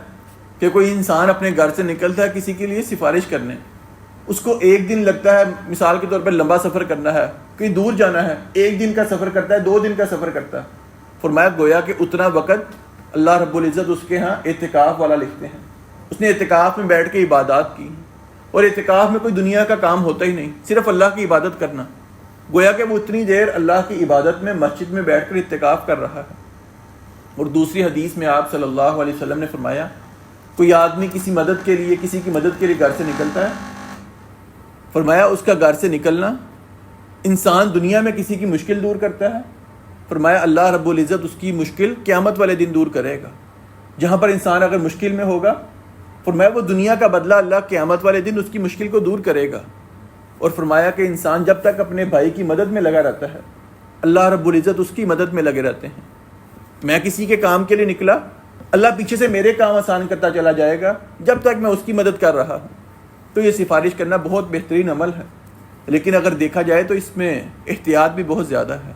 کہ کوئی انسان اپنے گھر سے نکلتا ہے کسی کے لیے سفارش کرنے، اس کو ایک دن لگتا ہے، مثال کے طور پر لمبا سفر کرنا ہے، کہیں دور جانا ہے، ایک دن کا سفر کرتا ہے، 2 دن کا سفر کرتا ہے، فرمایا گویا کہ اتنا وقت اللہ رب العزت اس کے ہاں اعتکاف والا لکھتے ہیں۔ اس نے اعتکاف میں بیٹھ کے عبادات کی، اور اعتکاف میں کوئی دنیا کا کام ہوتا ہی نہیں، صرف اللہ کی عبادت کرنا۔ گویا کہ وہ اتنی دیر اللہ کی عبادت میں مسجد میں بیٹھ کر اعتکاف کر رہا ہے۔ اور دوسری حدیث میں آپ صلی اللہ علیہ وسلم نے فرمایا کوئی آدمی کسی مدد کے لیے، کسی کی مدد کے لیے گھر سے نکلتا ہے، فرمایا اس کا گھر سے نکلنا انسان دنیا میں کسی کی مشکل دور کرتا ہے، فرمایا اللہ رب العزت اس کی مشکل قیامت والے دن دور کرے گا۔ جہاں پر انسان اگر مشکل میں ہوگا، فرمایا وہ دنیا کا بدلہ اللہ قیامت والے دن اس کی مشکل کو دور کرے گا۔ اور فرمایا کہ انسان جب تک اپنے بھائی کی مدد میں لگا رہتا ہے، اللہ رب العزت اس کی مدد میں لگے رہتے ہیں۔ میں کسی کے کام کے لیے نکلا، اللہ پیچھے سے میرے کام آسان کرتا چلا جائے گا جب تک میں اس کی مدد کر رہا ہوں۔ تو یہ سفارش کرنا بہت بہترین عمل ہے، لیکن اگر دیکھا جائے تو اس میں احتیاط بھی بہت زیادہ ہے۔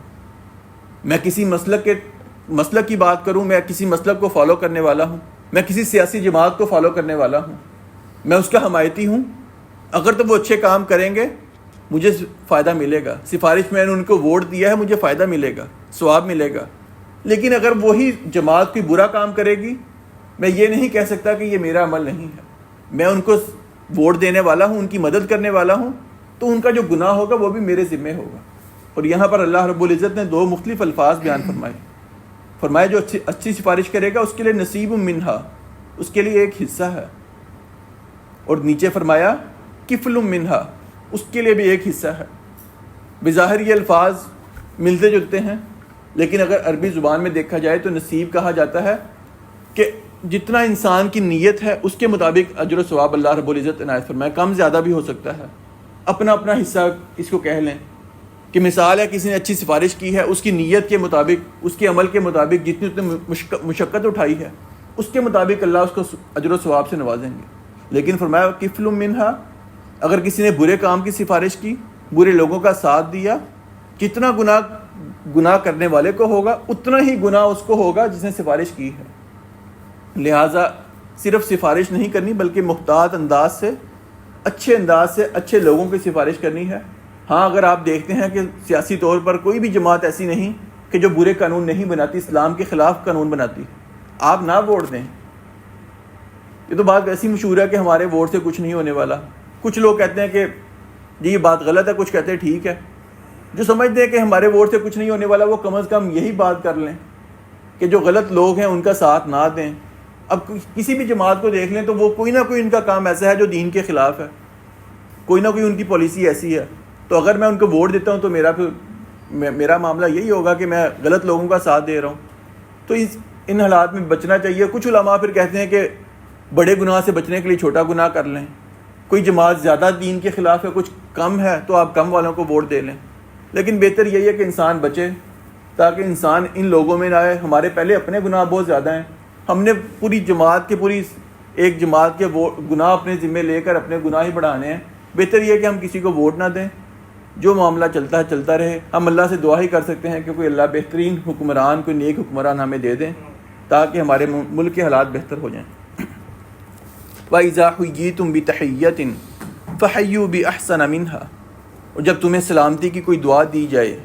میں کسی مسلک کی بات کروں، میں کسی مسلک کو فالو کرنے والا ہوں، میں کسی سیاسی جماعت کو فالو کرنے والا ہوں، میں اس کا حمایتی ہوں، اگر تو وہ اچھے کام کریں گے مجھے فائدہ ملے گا، سفارش میں نے ان کو ووٹ دیا ہے، مجھے فائدہ ملے گا، ثواب ملے گا۔ لیکن اگر وہی جماعت کوئی برا کام کرے گی، میں یہ نہیں کہہ سکتا کہ یہ میرا عمل نہیں ہے، میں ان کو ووٹ دینے والا ہوں، ان کی مدد کرنے والا ہوں، تو ان کا جو گناہ ہوگا وہ بھی میرے ذمہ ہوگا۔ اور یہاں پر اللہ رب العزت نے 2 مختلف الفاظ بیان فرمائے جو اچھی سفارش کرے گا اس کے لیے نصیب منہا، اس کے لیے ایک حصہ ہے، اور نیچے فرمایا کفل منہا، اس کے لیے بھی ایک حصہ ہے۔ بظاہر یہ الفاظ ملتے جلتے ہیں، لیکن اگر عربی زبان میں دیکھا جائے تو نصیب کہا جاتا ہے کہ جتنا انسان کی نیت ہے اس کے مطابق اجر و ثواب اللہ رب العزت عنایت فرمائے، کم زیادہ بھی ہو سکتا ہے۔ اپنا اپنا حصہ اس کو کہہ لیں کہ مثال ہے کسی نے اچھی سفارش کی ہے، اس کی نیت کے مطابق، اس کے عمل کے مطابق جتنی اس نے مشقت اٹھائی ہے اس کے مطابق اللہ اس کو اجر و ثواب سے نوازیں گے۔ لیکن فرمایا کفل منہا، اگر کسی نے برے کام کی سفارش کی، برے لوگوں کا ساتھ دیا، کتنا گناہ کرنے والے کو ہوگا اتنا ہی گناہ اس کو ہوگا جس نے سفارش کی ہے۔ لہٰذا صرف سفارش نہیں کرنی بلکہ محتاط انداز سے، اچھے لوگوں کی سفارش کرنی ہے۔ ہاں اگر آپ دیکھتے ہیں کہ سیاسی طور پر کوئی بھی جماعت ایسی نہیں کہ جو برے قانون نہیں بناتی، اسلام کے خلاف قانون بناتی، آپ نہ ووٹ دیں۔ یہ تو بات ایسی مشہور ہے کہ ہمارے ووٹ سے کچھ نہیں ہونے والا۔ کچھ لوگ کہتے ہیں کہ جی یہ بات غلط ہے، کچھ کہتے ہیں ٹھیک ہے۔ جو سمجھتے ہیں کہ ہمارے ووٹ سے کچھ نہیں ہونے والا وہ کم از کم یہی بات کر لیں کہ جو غلط لوگ ہیں ان کا ساتھ نہ دیں۔ اب کسی بھی جماعت کو دیکھ لیں تو وہ کوئی نہ کوئی ان کا کام ایسا ہے جو دین کے خلاف ہے، کوئی نہ کوئی ان کی پالیسی ایسی ہے۔ تو اگر میں ان کو ووٹ دیتا ہوں تو میرا معاملہ یہی ہوگا کہ میں غلط لوگوں کا ساتھ دے رہا ہوں۔ تو ان حالات میں بچنا چاہیے۔ کچھ علماء پھر کہتے ہیں کہ بڑے گناہ سے بچنے کے لیے چھوٹا گناہ کر لیں، کوئی جماعت زیادہ دین کے خلاف ہے، کچھ کم ہے تو آپ کم والوں کو ووٹ دے لیں۔ لیکن بہتر یہی ہے کہ انسان بچے تاکہ انسان ان لوگوں میں نہ آئے۔ ہمارے پہلے اپنے گناہ بہت زیادہ ہیں، ہم نے پوری ایک جماعت کے گناہ اپنے ذمہ لے کر اپنے گناہ ہی بڑھانے ہیں۔ بہتر یہ ہے کہ ہم کسی کو ووٹ نہ دیں، جو معاملہ چلتا ہے چلتا رہے۔ ہم اللہ سے دعا ہی کر سکتے ہیں کہ کوئی اللہ بہترین حکمران، کوئی نیک حکمران ہمیں دے دیں تاکہ ہمارے ملک کے حالات بہتر ہو جائیں۔ وَإِذَا حُيِّيتُم بِتَحِيَّةٍ فَحَيُّوا بِأَحْسَنَ مِنْهَا، اور جب تمہیں سلامتی کی کوئی دعا دی جائے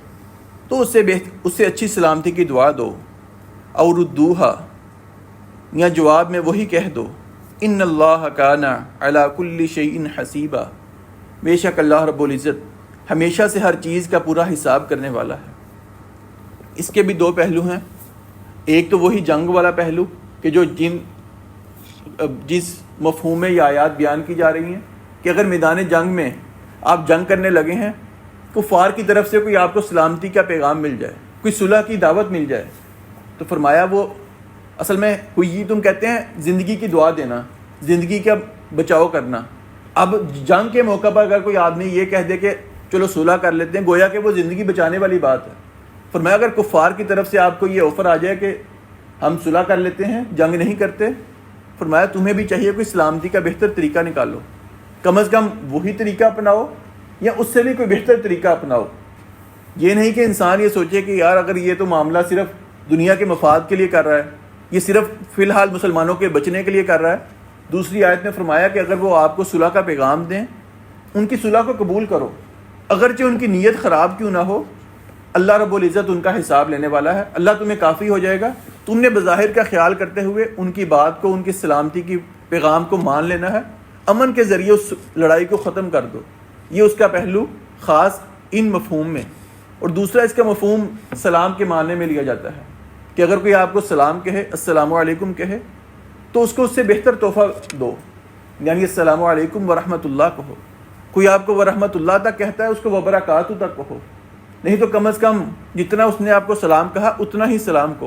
تو اس سے اچھی سلامتی کی دعا دو، اور ردوہا یا جواب میں وہی کہہ دو، ان اللہ کان علی کل شیء حسیبا، بے شک اللہ رب العزت ہمیشہ سے ہر چیز کا پورا حساب کرنے والا ہے۔ اس کے بھی دو پہلو ہیں، ایک تو وہی جنگ والا پہلو کہ جس مفہوم میں یہ آیات بیان کی جا رہی ہیں کہ اگر میدان جنگ میں آپ جنگ کرنے لگے ہیں، کفار کی طرف سے کوئی آپ کو سلامتی کا پیغام مل جائے، کوئی صلح کی دعوت مل جائے، تو فرمایا وہ اصل میں کوئی تم کہتے ہیں زندگی کی دعا دینا، زندگی کا بچاؤ کرنا۔ اب جنگ کے موقع پر اگر کوئی آدمی یہ کہہ دے کہ چلو صلح کر لیتے ہیں، گویا کہ وہ زندگی بچانے والی بات ہے۔ فرمایا اگر کفار کی طرف سے آپ کو یہ آفر آ جائے کہ ہم صلح کر لیتے ہیں، جنگ نہیں کرتے، فرمایا تمہیں بھی چاہیے کوئی سلامتی کا بہتر طریقہ نکالو، کم از کم وہی طریقہ اپناؤ یا اس سے بھی کوئی بہتر طریقہ اپناؤ۔ یہ نہیں کہ انسان یہ سوچے کہ یار اگر یہ تو معاملہ صرف دنیا کے مفاد کے لیے کر رہا ہے، یہ صرف فی الحال مسلمانوں کے بچنے کے لیے کر رہا ہے۔ دوسری آیت میں فرمایا کہ اگر وہ آپ کو صلح کا پیغام دیں، ان کی صلح کو قبول کرو، اگرچہ ان کی نیت خراب کیوں نہ ہو، اللہ رب العزت ان کا حساب لینے والا ہے، اللہ تمہیں کافی ہو جائے گا۔ تم نے بظاہر کا خیال کرتے ہوئے ان کی بات کو، ان کی سلامتی کی پیغام کو مان لینا ہے، امن کے ذریعے اس لڑائی کو ختم کر دو۔ یہ اس کا پہلو خاص ان مفہوم میں۔ اور دوسرا اس کا مفہوم سلام کے معنی میں لیا جاتا ہے کہ اگر کوئی آپ کو سلام کہے، السلام علیکم کہے، تو اس کو اس سے بہتر تحفہ دو، یعنی السلام علیکم ورحمۃ اللہ کہو۔ کوئی آپ کو ورحمۃ اللہ تک کہتا ہے، اس کو وبرکاتہ تک کہو، نہیں تو کم از کم جتنا اس نے آپ کو سلام کہا اتنا ہی سلام کو۔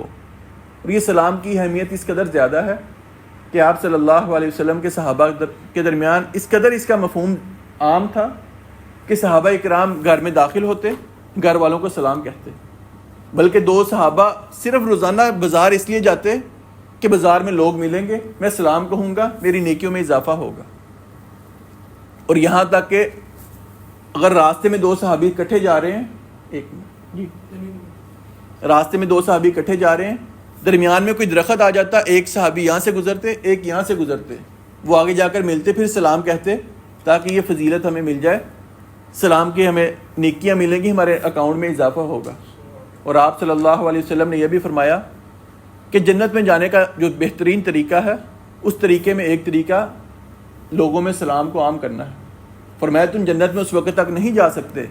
اور یہ سلام کی اہمیت اس قدر زیادہ ہے کہ آپ صلی اللہ علیہ وسلم کے صحابہ کے درمیان اس قدر اس کا مفہوم عام تھا کہ صحابہ اکرام گھر میں داخل ہوتے، گھر والوں کو سلام کہتے، بلکہ دو صحابہ صرف روزانہ بازار اس لیے جاتے کہ بازار میں لوگ ملیں گے، میں سلام کہوں گا، میری نیکیوں میں اضافہ ہوگا۔ اور یہاں تک کہ اگر راستے میں دو صحابی اکٹھے جا رہے ہیں، راستے میں دو صحابی اکٹھے جا رہے ہیں، درمیان میں کوئی درخت آ جاتا، ایک صحابی یہاں سے گزرتے، ایک یہاں سے گزرتے، وہ آگے جا کر ملتے، پھر سلام کہتے تاکہ یہ فضیلت ہمیں مل جائے، سلام کی ہمیں نیکیاں ملیں گی، ہمارے اکاؤنٹ میں اضافہ ہوگا۔ اور آپ صلی اللہ علیہ وسلم نے یہ بھی فرمایا کہ جنت میں جانے کا جو بہترین طریقہ ہے، اس طریقے میں ایک طریقہ لوگوں میں سلام کو عام کرنا ہے۔ فرمایا تم جنت میں اس وقت تک نہیں جا سکتے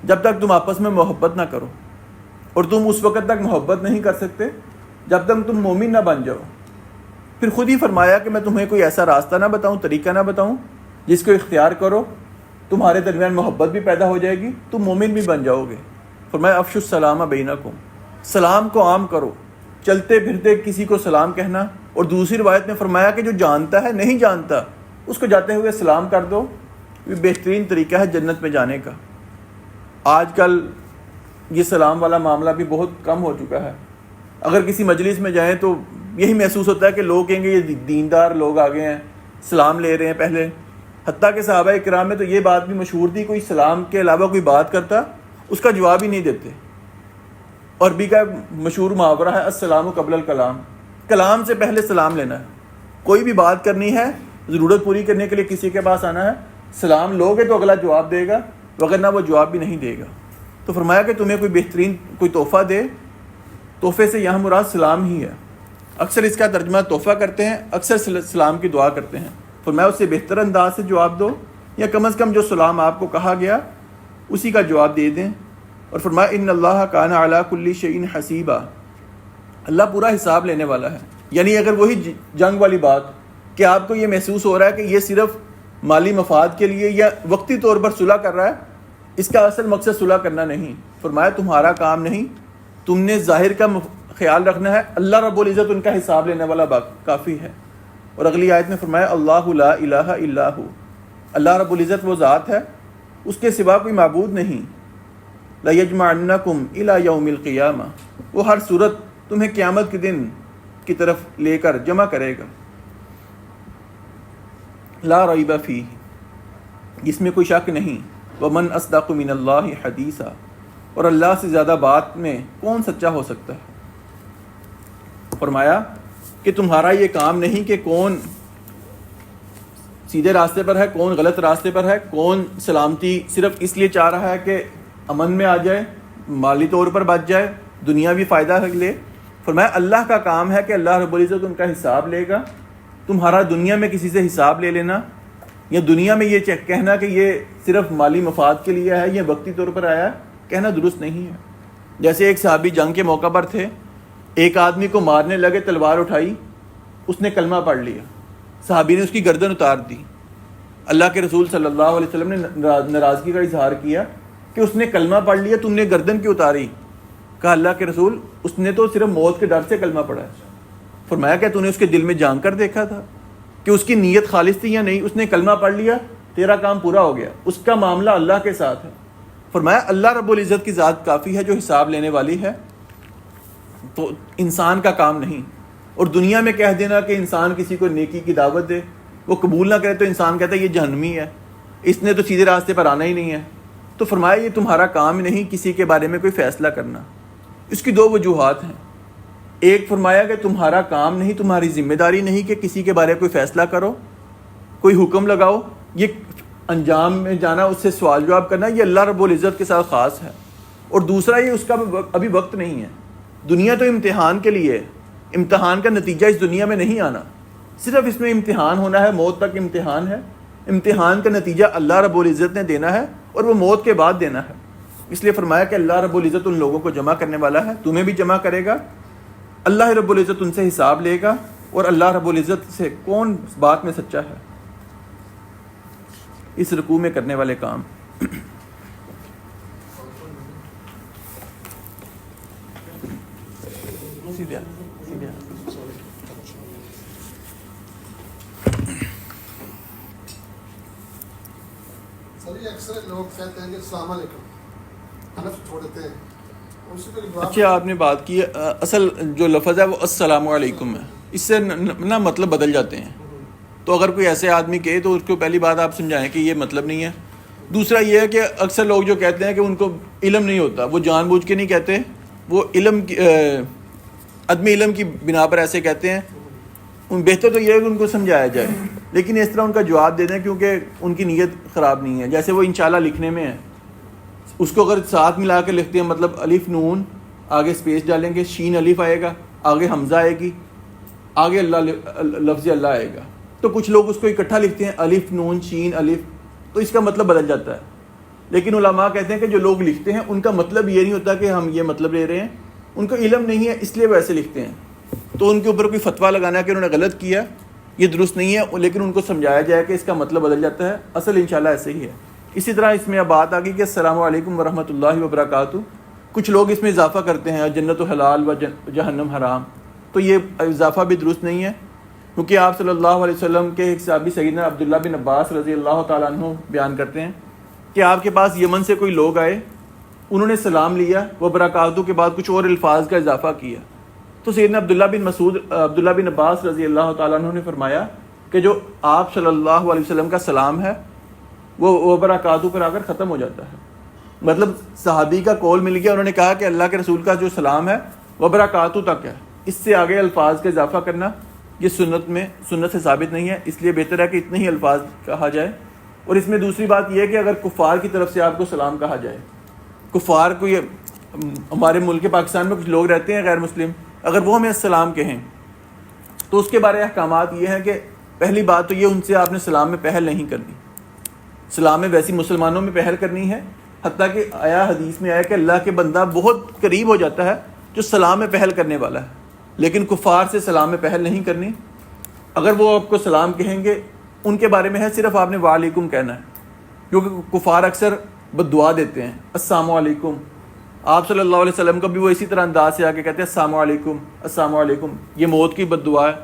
جب تک تم آپس میں محبت نہ کرو، اور تم اس وقت تک محبت نہیں کر سکتے جب تک تم مومن نہ بن جاؤ۔ پھر خود ہی فرمایا کہ میں تمہیں کوئی ایسا راستہ نہ بتاؤں، طریقہ نہ بتاؤں جس کو اختیار کرو تمہارے درمیان محبت بھی پیدا ہو جائے گی، تم مومن بھی بن جاؤ گے۔ فرمایا افشوا السلام بینکم، سلام کو عام کرو، چلتے پھرتے کسی کو سلام کہنا۔ اور دوسری روایت میں فرمایا کہ جو جانتا ہے نہیں جانتا اس کو جاتے ہوئے سلام کر دو، یہ بہترین طریقہ ہے جنت میں جانے کا۔ آج کل یہ سلام والا معاملہ بھی بہت کم ہو چکا ہے۔ اگر کسی مجلس میں جائیں تو یہی محسوس ہوتا ہے کہ لوگ کہیں گے یہ دیندار لوگ آ گئے ہیں، سلام لے رہے ہیں پہلے۔ حتیٰ کہ صحابہ کرام میں تو یہ بات بھی مشہور تھی، کوئی سلام کے علاوہ کوئی بات کرتا اس کا جواب ہی نہیں دیتے۔ عربی کا مشہور محاورہ ہے السلام قبل الکلام، کلام سے پہلے سلام لینا ہے۔ کوئی بھی بات کرنی ہے، ضرورت پوری کرنے کے لیے کسی کے پاس آنا ہے، سلام لوگے تو اگلا جواب دے گا، وگرنہ وہ جواب بھی نہیں دے گا۔ تو فرمایا کہ تمہیں کوئی بہترین کوئی تحفہ دے، تحفے سے یہاں مراد سلام ہی ہے۔ اکثر اس کا ترجمہ تحفہ کرتے ہیں، اکثر سلام کی دعا کرتے ہیں۔ فرمایا اس سے بہتر انداز سے جواب دو، یا کم از کم جو سلام آپ کو کہا گیا اسی کا جواب دے دیں۔ اور فرمایا ان اللہ کان علی کل شیء حسیبا، اللہ پورا حساب لینے والا ہے۔ یعنی اگر وہی جنگ والی بات کہ آپ کو یہ محسوس ہو رہا ہے کہ یہ صرف مالی مفاد کے لیے یا وقتی طور پر صلح کر رہا ہے، اس کا اصل مقصد صلح کرنا نہیں، فرمایا تمہارا کام نہیں، تم نے ظاہر کا خیال رکھنا ہے، اللہ رب العزت ان کا حساب لینے والا کافی ہے۔ اور اگلی آیت میں فرمایا اللہ لا الہ الا ہو، اللہ رب العزت وہ ذات ہے، اس کے سوا کوئی معبود نہیں۔ لیجمعنکم الی یوم القیامہ، وہ ہر صورت تمہیں قیامت کے دن کی طرف لے کر جمع کرے گا۔ لا ریب فیہ، جس میں کوئی شک نہیں۔ ومن اصدق من اللہ حدیثا، اور اللہ سے زیادہ بات میں کون سچا ہو سکتا ہے۔ فرمایا کہ تمہارا یہ کام نہیں کہ کون سیدھے راستے پر ہے، کون غلط راستے پر ہے، کون سلامتی صرف اس لیے چاہ رہا ہے کہ امن میں آ جائے، مالی طور پر بچ جائے، دنیاوی فائدہ لے. فرمایا اللہ کا کام ہے کہ اللہ رب العزت ان کا حساب لے گا. تمہارا دنیا میں کسی سے حساب لے لینا یا دنیا میں یہ کہنا کہ یہ صرف مالی مفاد کے لیے ہے، یہ وقتی طور پر آیا ہے، کہنا درست نہیں ہے. جیسے ایک صحابی جنگ کے موقع پر تھے، ایک آدمی کو مارنے لگے، تلوار اٹھائی، اس نے کلمہ پڑھ لیا، صحابی نے اس کی گردن اتار دی. اللہ کے رسول صلی اللہ علیہ وسلم نے ناراضگی کا اظہار کیا کہ اس نے کلمہ پڑھ لیا، تم نے گردن کیوں اتاری؟ کہا اللہ کے رسول اس نے تو صرف موت کے ڈر سے کلمہ پڑھا ہے. فرمایا کہ تو نے اس کے دل میں جان کر دیکھا تھا کہ اس کی نیت خالص تھی یا نہیں؟ اس نے کلمہ پڑھ لیا، تیرا کام پورا ہو گیا، اس کا معاملہ اللہ کے ساتھ ہے. فرمایا اللہ رب العزت کی ذات کافی ہے جو حساب لینے والی ہے، تو انسان کا کام نہیں. اور دنیا میں کہہ دینا کہ انسان کسی کو نیکی کی دعوت دے، وہ قبول نہ کرے تو انسان کہتا ہے یہ جہنمی ہے، اس نے تو سیدھے راستے پر آنا ہی نہیں ہے. تو فرمایا یہ تمہارا کام نہیں کسی کے بارے میں کوئی فیصلہ کرنا. اس کی دو وجوہات ہیں. ایک فرمایا کہ تمہارا کام نہیں، تمہاری ذمہ داری نہیں کہ کسی کے بارے میں کوئی فیصلہ کرو، کوئی حکم لگاؤ، یہ انجام میں جانا، اس سے سوال جواب کرنا، یہ اللہ رب العزت کے ساتھ خاص ہے. اور دوسرا یہ اس کا ابھی وقت نہیں ہے. دنیا تو امتحان کے لیے، امتحان کا نتیجہ اس دنیا میں نہیں آنا، صرف اس میں امتحان ہونا ہے، موت تک امتحان ہے. امتحان کا نتیجہ اللہ رب العزت نے دینا ہے اور وہ موت کے بعد دینا ہے. اس لیے فرمایا کہ اللہ رب العزت ان لوگوں کو جمع کرنے والا ہے، تمہیں بھی جمع کرے گا. اللہ رب العزت ان سے حساب لے گا، اور اللہ رب العزت سے کون بات میں سچا ہے؟ اس رکوع میں کرنے والے کام. اکثر لوگ کہتے ہیں کہ السلام علیکم حنف چھوڑ دیتے ہیں. اچھا آپ نے بات کی، اصل جو لفظ ہے وہ السلام علیکم ہے، اس سے نا مطلب بدل جاتے ہیں. تو اگر کوئی ایسے آدمی کہے تو اس کو پہلی بات آپ سمجھائیں کہ یہ مطلب نہیں ہے. دوسرا یہ ہے کہ اکثر لوگ جو کہتے ہیں کہ ان کو علم نہیں ہوتا، وہ جان بوجھ کے نہیں کہتے، وہ عدم علم کی بنا پر ایسے کہتے ہیں. بہتر تو یہ ہے کہ ان کو سمجھایا جائے، لیکن اس طرح ان کا جواب دے دیں کیونکہ ان کی نیت خراب نہیں ہے. جیسے وہ انشاءاللہ لکھنے میں ہے، اس کو اگر ساتھ ملا کے لکھتے ہیں، مطلب الف نون، آگے سپیس ڈالیں گے، شین الف آئے گا، آگے حمزہ آئے گی، آگے اللہ لفظ اللہ آئے گا. تو کچھ لوگ اس کو اکٹھا لکھتے ہیں الف نون شین الف، تو اس کا مطلب بدل جاتا ہے. لیکن علماء کہتے ہیں کہ جو لوگ لکھتے ہیں ان کا مطلب یہ نہیں ہوتا کہ ہم یہ مطلب لے رہے ہیں، ان کو علم نہیں ہے اس لیے وہ ایسے لکھتے ہیں. تو ان کے اوپر کوئی فتویٰ لگانا کہ انہوں نے غلط کیا یہ درست نہیں ہے، لیکن ان کو سمجھایا جائے کہ اس کا مطلب بدل جاتا ہے، اصل انشاءاللہ ایسے ہی ہے. اسی طرح اس میں اب بات آ گئی کہ السلام علیکم ورحمۃ اللہ وبرکاتہ. کچھ لوگ اس میں اضافہ کرتے ہیں جنت و حلال و جہنم حرام، تو یہ اضافہ بھی درست نہیں ہے، کیونکہ آپ صلی اللہ علیہ وسلم کے ایک صحابی سیدنا عبداللہ بن عباس رضی اللہ تعالیٰ عنہ بیان کرتے ہیں کہ آپ کے پاس یمن سے کوئی لوگ آئے، انہوں نے سلام لیا، وہ برکاتہ کے بعد کچھ اور الفاظ کا اضافہ کیا. تو سیدنا عبداللہ بن عباس رضی اللہ تعالیٰ عنہ نے فرمایا کہ جو آپ صلی اللہ علیہ وسلم کا سلام ہے وہ برکاتہ پر آ کر ختم ہو جاتا ہے. مطلب صحابی کا قول مل گیا، انہوں نے کہا کہ اللہ کے رسول کا جو سلام ہے وہ برکاتہ تک ہے، اس سے آگے الفاظ کا اضافہ کرنا یہ سنت سے ثابت نہیں ہے. اس لیے بہتر ہے کہ اتنے ہی الفاظ کہا جائے. اور اس میں دوسری بات یہ ہے کہ اگر کفار کی طرف سے آپ کو سلام کہا جائے، کفار کو، یہ ہمارے ملک پاکستان میں کچھ لوگ رہتے ہیں غیر مسلم، اگر وہ ہمیں السلام کہیں تو اس کے بارے احکامات یہ ہیں کہ پہلی بات تو یہ ان سے آپ نے سلام میں پہل نہیں کرنی. سلام میں ویسی مسلمانوں میں پہل کرنی ہے، حتیٰ کہ آیا حدیث میں آیا کہ اللہ کے بندہ بہت قریب ہو جاتا ہے جو سلام میں پہل کرنے والا ہے، لیکن کفار سے سلام میں پہل نہیں کرنی. اگر وہ آپ کو سلام کہیں گے ان کے بارے میں ہے صرف آپ نے وعلیکم کہنا ہے، کیونکہ کفار اکثر بد دعا دیتے ہیں السلام علیکم. آپ صلی اللہ علیہ وسلم کو بھی وہ اسی طرح انداز سے آ کے کہتے ہیں السلام علیکم السلام علیکم، یہ موت کی بد دعا ہے.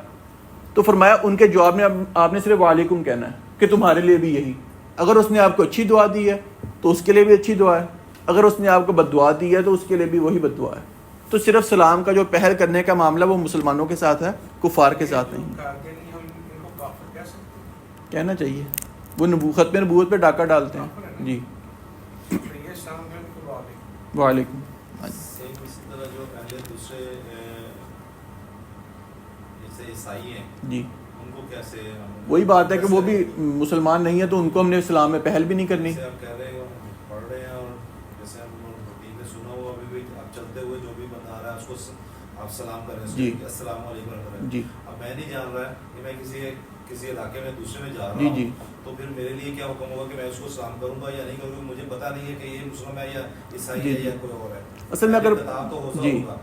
تو فرمایا ان کے جواب میں آپ نے صرف وعلیکم کہنا ہے کہ تمہارے لیے بھی یہی. اگر اس نے آپ کو اچھی دعا دی ہے تو اس کے لیے بھی اچھی دعا ہے، اگر اس نے آپ کو بد دعا دی ہے تو اس کے لیے بھی وہی بد دعا ہے. تو صرف سلام کا جو پہل کرنے کا معاملہ وہ مسلمانوں کے ساتھ ہے، کفار کے ساتھ نہیں. کہنا چاہیے، وہ ختم نبوت پہ ڈاکہ ڈالتے ہیں. جی وعلیکم. جی وہی بات ہے کہ وہ بھی مسلمان نہیں ہے تو ان کو ہم نے اسلام میں پہل بھی نہیں کرنی. آپ سلام کر رہے ہیں جی السلام علیکم ورحمۃ اللہ. جی اب میں نہیں جان رہا کہ میں کسی علاقے میں دوسرے میں جا رہا جی ہوں, جی تو پھر میرے لیے کیا حکم ہوگا کہ میں اس کو سلام کروں گا یا نہیں کروں گا؟ مجھے پتا نہیں ہے کہ یہ مسلم ہے یا عیسائی جی ہے جی یا کوئی اور ہے. اصل میں اگر خطاب تو ہو جی ہوگا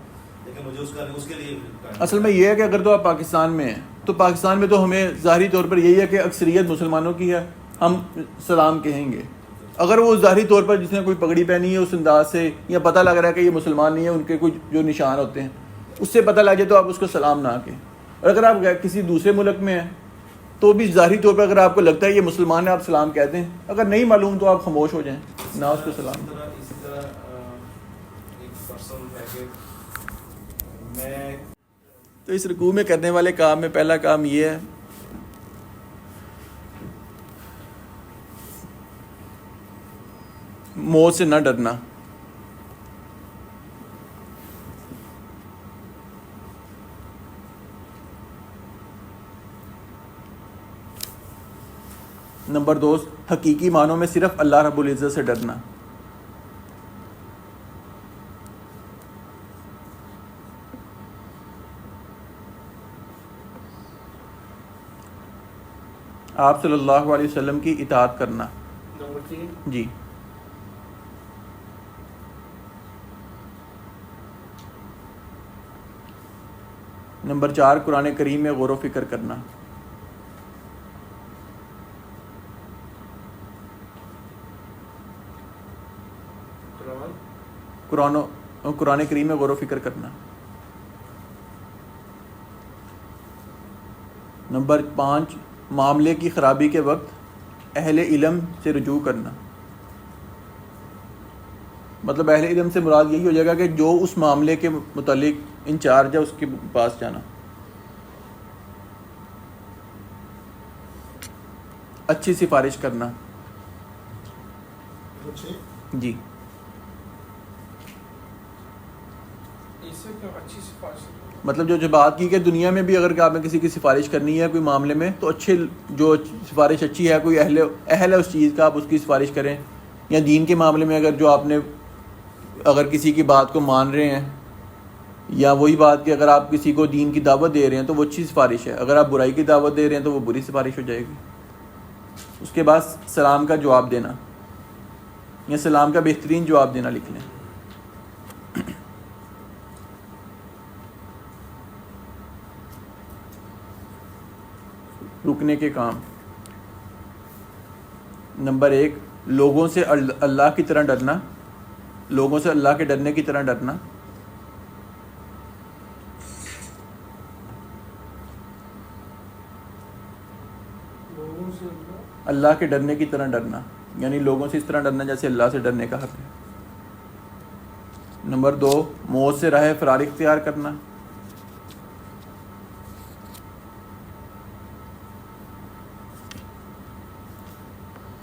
لیکن مجھے اس کے لیے اصل میں یہ ہے کہ اگر تو آپ پاکستان میں ہیں تو پاکستان میں تو ہمیں ظاہری طور پر یہی ہے کہ اکثریت مسلمانوں کی ہے, ہم سلام کہیں گے. اگر وہ ظاہری طور پر جس نے کوئی پگڑی پہنی ہے اس انداز سے, یا پتہ لگ رہا ہے کہ یہ مسلمان نہیں ہے, ان کے کچھ جو نشان ہوتے ہیں اس سے پتہ لگ جائے تو آپ اس کو سلام نہ کہیں. اور اگر آپ کسی دوسرے ملک میں ہیں تو بھی ظاہری طور پر اگر آپ کو لگتا ہے یہ مسلمان ہے آپ سلام کہہ دیں, اگر نہیں معلوم تو آپ خاموش ہو جائیں, نہ اس کو سلام. اسی طرح ایک پرسن ہے کہ میں تو اس رکوع میں کرنے والے کام میں پہلا کام یہ ہے موت سے نہ ڈرنا. نمبر 2 حقیقی معنوں میں صرف اللہ رب العزت سے ڈرنا. آپ صلی اللہ علیہ وسلم کی اطاعت کرنا. نمبر 3 جی نمبر 4 قرآن کریم میں غور و فکر کرنا. قرآن کریم میں غور و فکر کرنا. نمبر 5 معاملے کی خرابی کے وقت اہل علم سے رجوع کرنا. مطلب اہل علم سے مراد یہی ہو جائے گا کہ جو اس معاملے کے متعلق انچارج ہے اس کے پاس جانا. اچھی سفارش کرنا. نمبر 6 جی مطلب جو بات کی کہ دنیا میں بھی اگر آپ نے کسی کی سفارش کرنی ہے کوئی معاملے میں تو جو سفارش اچھی ہے, کوئی اہل ہے اس چیز کا, آپ اس کی سفارش کریں. یا دین کے معاملے میں اگر جو آپ نے اگر کسی کی بات کو مان رہے ہیں, یا وہی بات کہ اگر آپ کسی کو دین کی دعوت دے رہے ہیں تو وہ اچھی سفارش ہے. اگر آپ برائی کی دعوت دے رہے ہیں تو وہ بری سفارش ہو جائے گی. اس کے بعد سلام کا جواب دینا, یا سلام کا بہترین جواب دینا لکھ لیں. رکنے کے کام. نمبر 1 لوگوں سے اللہ کی طرح ڈرنا, لوگوں سے اللہ کے ڈرنے کی طرح ڈرنا. اللہ کے ڈرنے کی طرح ڈرنا, یعنی لوگوں سے اس طرح ڈرنا جیسے اللہ سے ڈرنے کا حق ہے. نمبر 2 موت سے راہ فرار اختیار کرنا.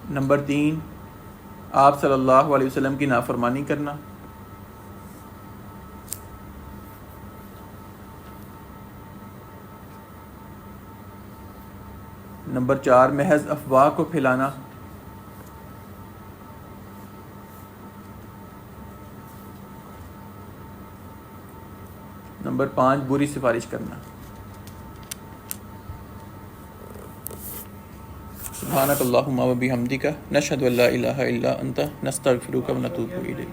نمبر 3 آپ صلی اللہ علیہ وسلم کی نافرمانی کرنا. نمبر 4 محض افواہ کو پھیلانا. نمبر 5 بری سفارش کرنا. سبحانک اللہم و بحمدک نشہد ان لا الہ الا انت نستغفرک و نتوب الیک.